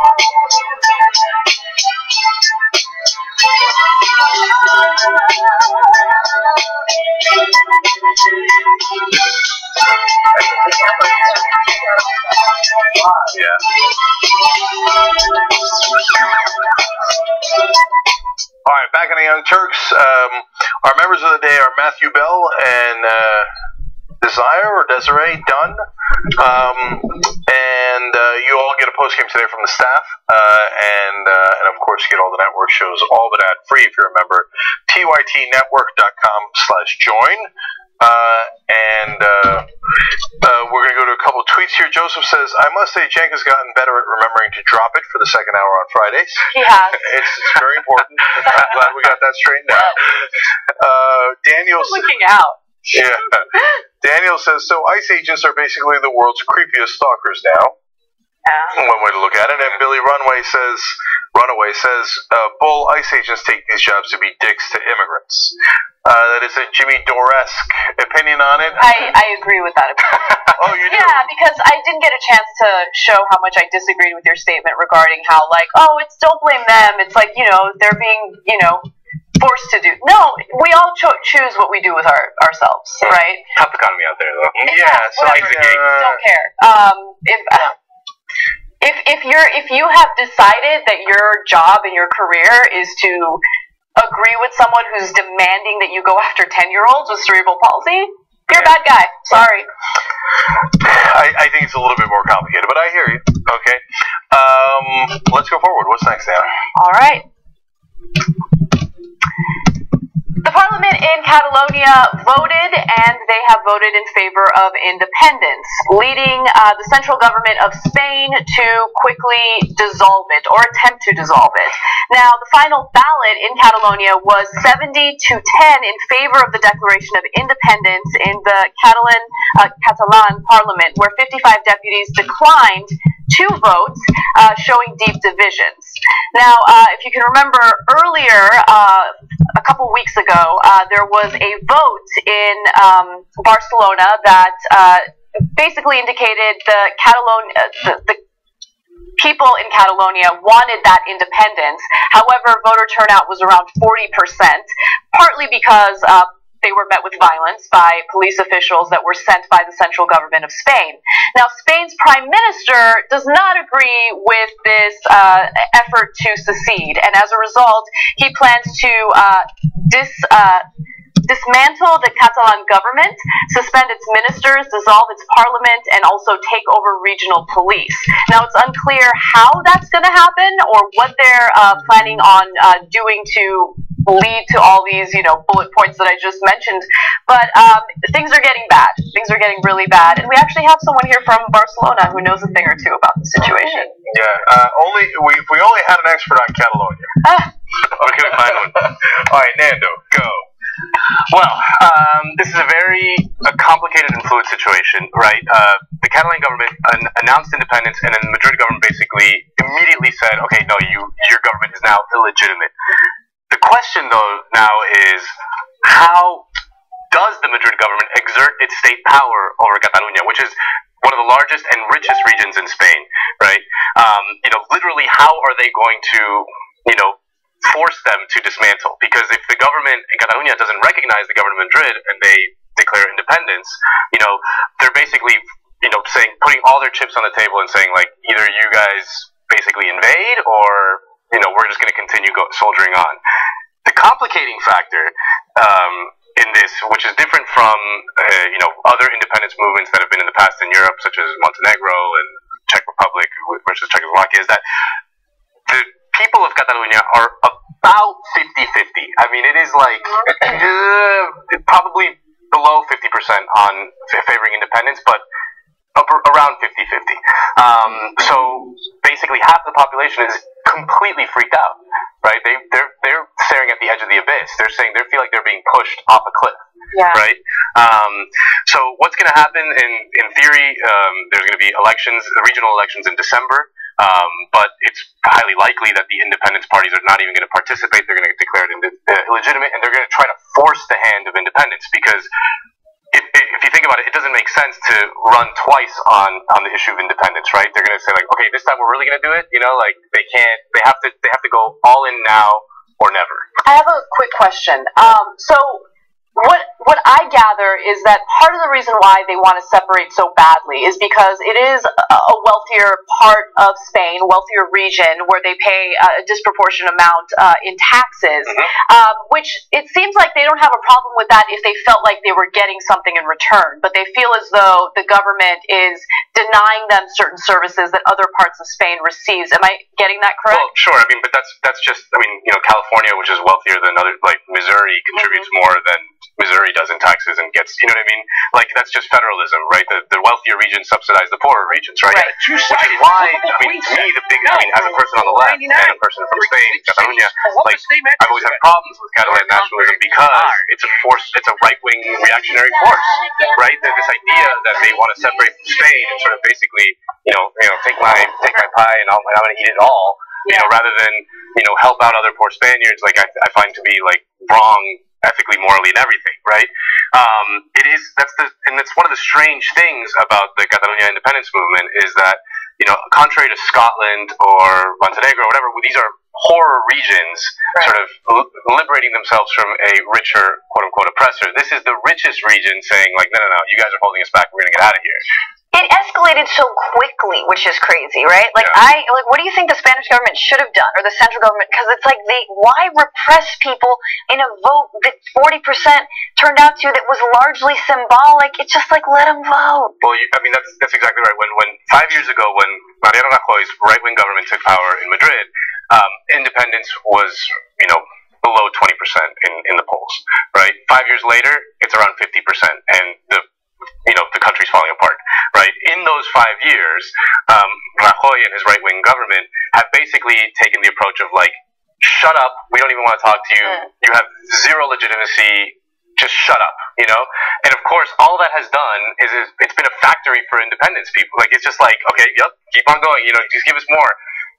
S1: Yeah. All right, back on the Young Turks. Our members of the day are Matthew Bell and Desiree Dunn. And you all get a postgame today from the staff. And of course, you get all the network shows, all but ad-free if you're a member. tytnetwork.com/join. We're going to go to a couple of tweets here. Joseph says, I must say Cenk has gotten better at remembering to drop it for the second hour on Fridays.
S14: He has.
S1: It's very important. I'm glad we got that straightened out. Daniel's
S14: looking out.
S1: Yeah. Daniel says, so ICE agents are basically the world's creepiest stalkers now. One way to look at it. And Billy Runaway says, bull, ICE agents take these jobs to be dicks to immigrants. That is a Jimmy Dore-esque opinion on it.
S14: I agree with that opinion.
S1: Oh, you do?
S14: Yeah, because I didn't get a chance to show how much I disagreed with your statement regarding how, like, oh, it's don't blame them. It's like, they're being, forced to do. No, we all choose what we do with ourselves, right?
S2: Tough economy out there, though.
S1: Yeah, so
S14: don't care. If you have decided that your job and your career is to agree with someone who's demanding that you go after 10-year-olds with cerebral palsy, you're a bad guy. Sorry.
S1: I think it's a little bit more complicated, but I hear you. Okay. Let's go forward. What's next, Anna?
S14: All right. The parliament in Catalonia voted, and they have voted in favor of independence, leading the central government of Spain to quickly dissolve it, or attempt to dissolve it. Now, the final ballot in Catalonia was 70 to 10 in favor of the declaration of independence in the Catalan parliament, where 55 deputies declined 2 votes, showing deep divisions. Now, if you can remember earlier, a couple weeks ago, there was a vote in Barcelona that basically indicated the people in Catalonia wanted that independence. However, voter turnout was around 40%, partly because they were met with violence by police officials that were sent by the central government of Spain. Now, Spain's prime minister does not agree with this effort to secede, and as a result, he plans to dismantle the Catalan government, suspend its ministers, dissolve its parliament, and also take over regional police. Now, it's unclear how that's going to happen or what they're planning on doing to lead to all these, bullet points that I just mentioned. But things are getting bad. Things are getting really bad. And we actually have someone here from Barcelona who knows a thing or two about the situation.
S1: Yeah, if we only had an expert on Catalonia. We couldn't find one. All right, Nando, go.
S2: Well, this is a very complicated and fluid situation, right? The Catalan government announced independence, and then the Madrid government basically immediately said, okay, no, your government is now illegitimate. The question, though, now is how does the Madrid government exert its state power over Catalonia, which is one of the largest and richest regions in Spain, right? Literally, how are they going to, force them to dismantle? Because if the government in Catalonia doesn't recognize the government of Madrid and they declare independence, they're basically, saying, putting all their chips on the table and saying, like, either you guys basically invade or, we're just going to continue soldiering on. The complicating factor in this, which is different from, other independence movements that have been in the past in Europe, such as Montenegro and Czech Republic versus Czechoslovakia, is that the people of Catalonia are about 50-50. I mean, it is like probably below 50% on favoring independence, but around 50-50. So basically, half the population is completely freaked out, right? They're staring at the edge of the abyss. They're saying they feel like they're being pushed off a cliff, right? So what's going to happen in theory? There's going to be elections, regional elections in December. But it's highly likely that the independence parties are not even going to participate. They're going to declare it illegitimate, and they're going to try to force the hand of independence. Because if you think
S1: think about it, it doesn't make sense to run twice on the issue of independence, right? They're going to say like, okay, this time we're really going to do it. You know, like they can't. They have to go all in now or never.
S14: I have a quick question. So what I gather is that part of the reason why they want to separate so badly is because it is a wealthier part of Spain, wealthier region, where they pay a disproportionate amount in taxes, which it seems like they don't have a problem with that if they felt like they were getting something in return, but they feel as though the government is denying them certain services that other parts of Spain receives. Am I getting that correct?
S1: Well, sure. I mean, but that's just, I mean, you know, California, which is wealthier than other, like Missouri, contributes more than Missouri does in taxes and gets, you know what I mean? Like, that's just federalism, right? The wealthier regions subsidize the poorer regions, right? Which is why, I mean, to me, as a person on the left and a person from Spain, Catalonia, like, I've always had problems with Catalan nationalism because it's a right-wing reactionary force, right? This idea that they want to separate from Spain and sort of basically, you know, take my pie and I'm going to eat it all, you know, rather than, you know, help out other poor Spaniards, like, I find to be, like, wrong ethically, morally, and everything, right? That's one of the strange things about the Catalonia independence movement is that, you know, contrary to Scotland or Montenegro or whatever, these are poorer regions sort of liberating themselves from a richer, quote-unquote, oppressor. This is the richest region saying, like, no, you guys are holding us back, we're going to get out of here.
S4: It escalated so quickly, which is crazy, right? Like, what do you think the Spanish government should have done, or the central government? Because it's like, why repress people in a vote that 40% turned out to that was largely symbolic? It's just like, let them vote.
S1: Well, I mean, that's exactly right. When 5 years ago, when Mariano Rajoy's right-wing government took power in Madrid, independence was, you know, below 20% in the polls, right? 5 years later, it's around 50%, and the country's falling apart, right? In those 5 years, Rajoy and his right-wing government have basically taken the approach of, like, shut up, we don't even want to talk to you, you have zero legitimacy, just shut up, you know? And of course, all that has done is it's been a factory for independence people. Like, it's just like, okay, yep, keep on going, you know, just give us more.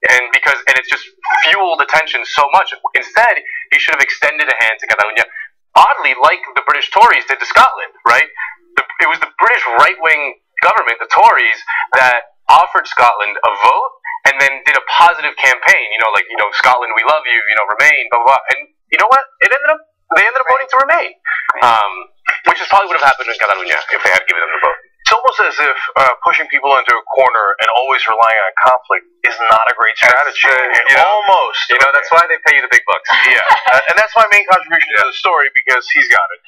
S1: And it's just fueled the tension so much. Instead, he should have extended a hand to Catalonia, oddly, like the British Tories did to Scotland, right? It was the British right-wing government, the Tories, that offered Scotland a vote and then did a positive campaign, you know, like, you know, Scotland, we love you, you know, remain, blah, blah, blah. And you know what? They ended up voting to remain, which is probably would have happened in Catalonia if they had given them the vote. It's almost as if pushing people into a corner and always relying on conflict is not a great strategy. Almost. You know, that's why they pay you the big bucks. Yeah. And that's my main contribution to the story, because he's got it.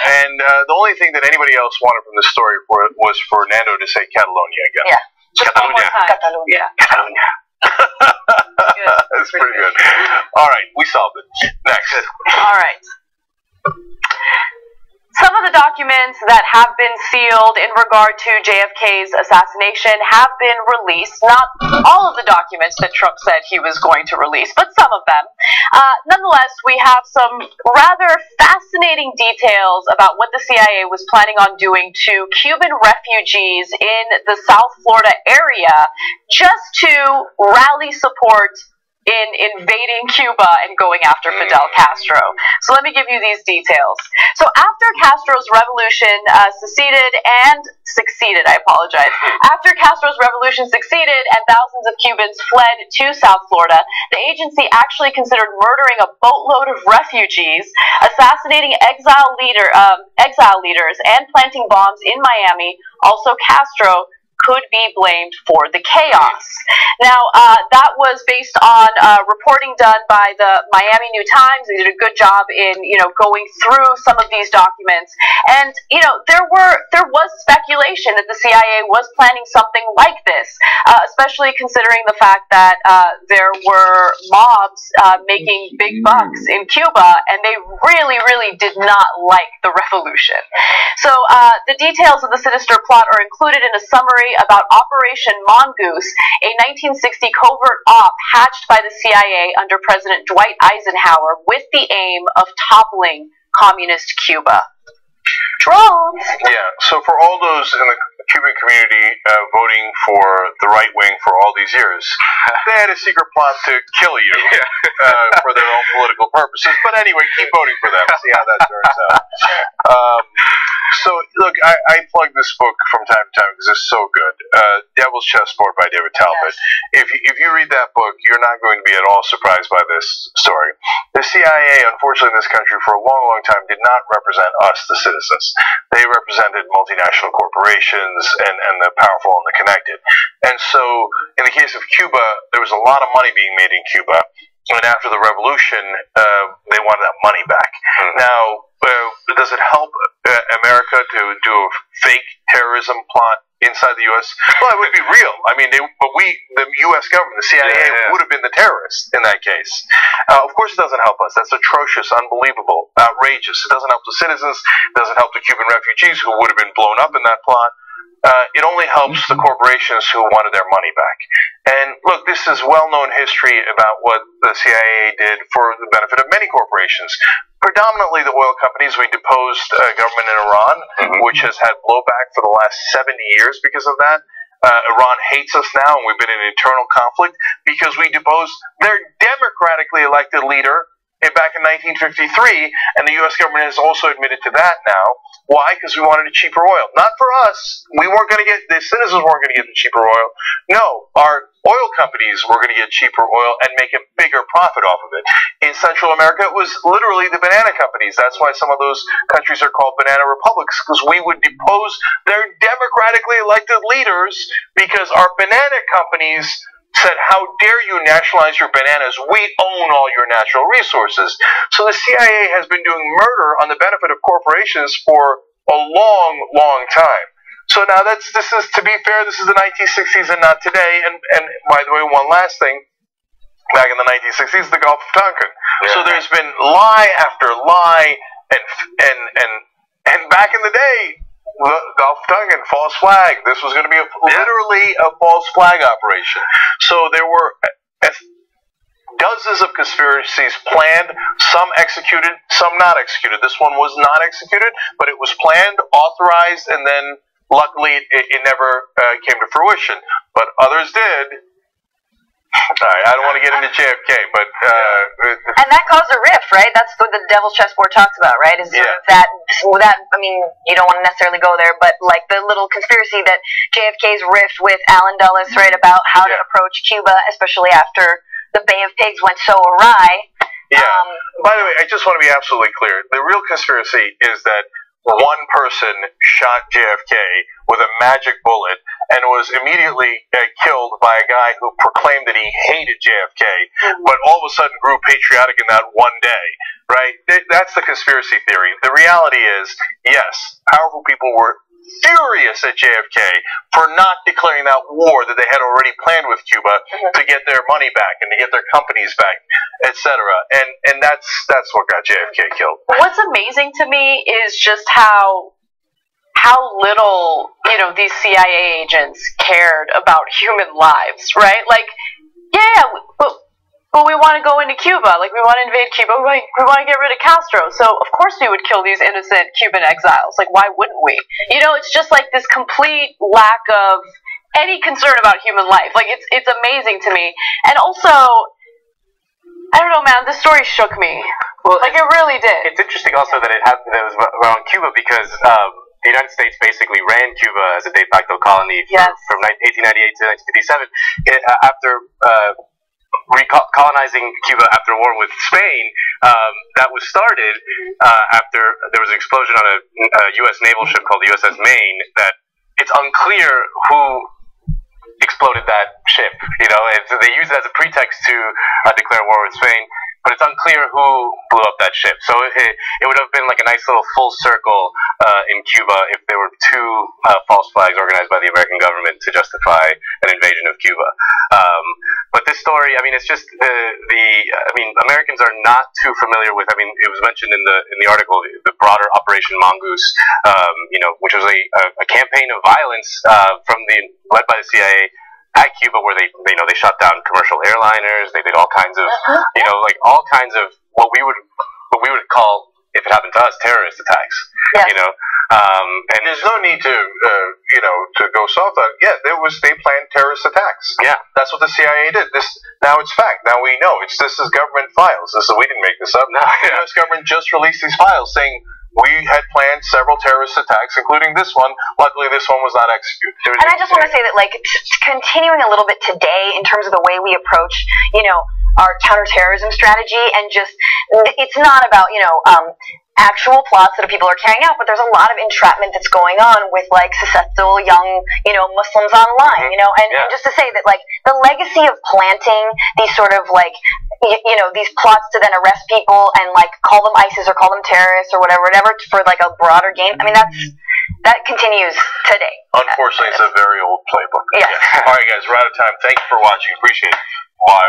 S1: And the only thing that anybody else wanted from this story was for Nando to say Catalonia again.
S4: Yeah.
S1: Catalonia.
S4: Catalonia.
S1: Catalonia. That's pretty good. All right, we solved it. Next.
S14: All right. Some of the documents that have been sealed in regard to JFK's assassination have been released. Not all of the documents that Trump said he was going to release, but some of them. Nonetheless, we have some rather fascinating details about what the CIA was planning on doing to Cuban refugees in the South Florida area just to rally support in invading Cuba and going after Fidel Castro. So let me give you these details. So after Castro's revolution succeeded, after Castro's revolution succeeded and thousands of Cubans fled to South Florida, the agency actually considered murdering a boatload of refugees, assassinating exile leaders, and planting bombs in Miami. Also, Castro could be blamed for the chaos. Now, that was based on reporting done by the Miami New Times. They did a good job in, you know, going through some of these documents. And, you know, there was speculation that the CIA was planning something like this, especially considering the fact that there were mobs making big bucks in Cuba, and they really, really did not like the revolution. So the details of the sinister plot are included in a summary about Operation Mongoose, a 1960 covert op hatched by the CIA under President Dwight Eisenhower with the aim of toppling communist Cuba. Drones!
S1: Yeah, so for all those in the Cuban community voting for the right wing for all these years, they had a secret plot to kill you for their own political purposes. But anyway, keep voting for them. See how that turns out. So, look, I plug this book from time to time because it's so good. Devil's Chessboard by David Talbot. Yes. If you read that book, you're not going to be at all surprised by this story. The CIA, unfortunately, in this country for a long, long time did not represent us, the citizens. They represented multinational corporations and the powerful and the connected. And so, in the case of Cuba, there was a lot of money being made in Cuba. And after the revolution, they wanted that money back. Now, does it help America to do a fake terrorism plot inside the U.S.? Well, it would be real. I mean, the U.S. government, the CIA, would have been the terrorists in that case. Of course, it doesn't help us. That's atrocious, unbelievable, outrageous. It doesn't help the citizens. It doesn't help the Cuban refugees who would have been blown up in that plot. It only helps the corporations who wanted their money back. And look, this is well-known history about what the CIA did for the benefit of many corporations. Predominantly the oil companies. We deposed government in Iran, which has had blowback for the last 70 years because of that. Iran hates us now, and we've been in internal conflict because we deposed their democratically elected leader back in 1953, and the U.S. government has also admitted to that now. Why? Because we wanted a cheaper oil. Not for us. We weren't going to get, the citizens weren't going to get the cheaper oil. No, our oil companies were going to get cheaper oil and make a bigger profit off of it. In Central America, it was literally the banana companies. That's why some of those countries are called banana republics, because we would depose their democratically elected leaders because our banana companies said, how dare you nationalize your bananas? We own all your natural resources. So the CIA has been doing murder on the benefit of corporations for a long, long time. So now this is, to be fair, this is the 1960s and not today. And by the way, one last thing. Back in the 1960s, the Gulf of Tonkin. Yeah. So there's been lie after lie, and back in the day, Gulf of Tonkin, false flag. This was going to be literally a false flag operation. So there were dozens of conspiracies planned, some executed, some not executed. This one was not executed, but it was planned, authorized, and then luckily it never came to fruition. But others did. All right, I don't want to get into JFK, but
S4: and that caused a rift, right? That's what the Devil's Chessboard talks about, right? Is that I mean, you don't want to necessarily go there, but like the little conspiracy that JFK's rift with Allen Dulles, right, about how to approach Cuba, especially after the Bay of Pigs went so awry.
S1: Yeah. By the way, I just want to be absolutely clear. The real conspiracy is that one person shot JFK with a magic bullet and was immediately killed by a guy who proclaimed that he hated JFK, but all of a sudden grew patriotic in that one day, right? That's the conspiracy theory. The reality is, yes, powerful people were furious at JFK for not declaring that war that they had already planned with Cuba to get their money back and to get their companies back, etc. And that's what got JFK killed.
S14: What's amazing to me is just how little, these CIA agents cared about human lives, right? Like, but we want to go into Cuba. Like, we want to invade Cuba. We want to get rid of Castro. So, of course, we would kill these innocent Cuban exiles. Like, why wouldn't we? It's just like this complete lack of any concern about human life. Like, it's amazing to me. And also, I don't know, man, this story shook me. Well, like, it really did.
S2: It's interesting also that it was around Cuba because the United States basically ran Cuba as a de facto colony from 1898 to 1957. After recolonizing Cuba after a war with Spain, that was started after there was an explosion on a U.S. naval ship called the USS Maine. That it's unclear who exploded that ship. And so they used it as a pretext to declare war with Spain. But it's unclear who blew up that ship. So it would have been like a nice little full circle in Cuba if there were two false flags organized by the American government to justify an invasion of Cuba. But this story, I mean, it's just Americans are not too familiar with. I mean, it was mentioned in the article, the broader Operation Mongoose, which was a campaign of violence led by the CIA. At Cuba, where they shot down commercial airliners, they did all kinds of, all kinds of what we would call, if it happened to us, terrorist attacks. And
S1: there's no need to go soft on it. Yeah, they planned terrorist attacks.
S2: Yeah,
S1: that's what the CIA did. Now it's fact. Now we know this is government files. We didn't make this up.
S2: No,
S1: the U.S. government just released these files saying we had planned several terrorist attacks, including this one. Luckily, this one was not executed.
S4: And I just want to say that, like, continuing a little bit today in terms of the way we approach, our counterterrorism strategy, and just, it's not about, actual plots that people are carrying out, but there's a lot of entrapment that's going on with, like, susceptible young, Muslims online, and just to say that, like, the legacy of planting these sort of, like, these plots to then arrest people and, like, call them ISIS or call them terrorists or whatever for, like, a broader game, I mean, that continues today.
S1: Unfortunately, it's a very old playbook.
S4: Yes.
S1: Yeah. All right, guys, we're out of time. Thank you for watching. Appreciate it. Bye.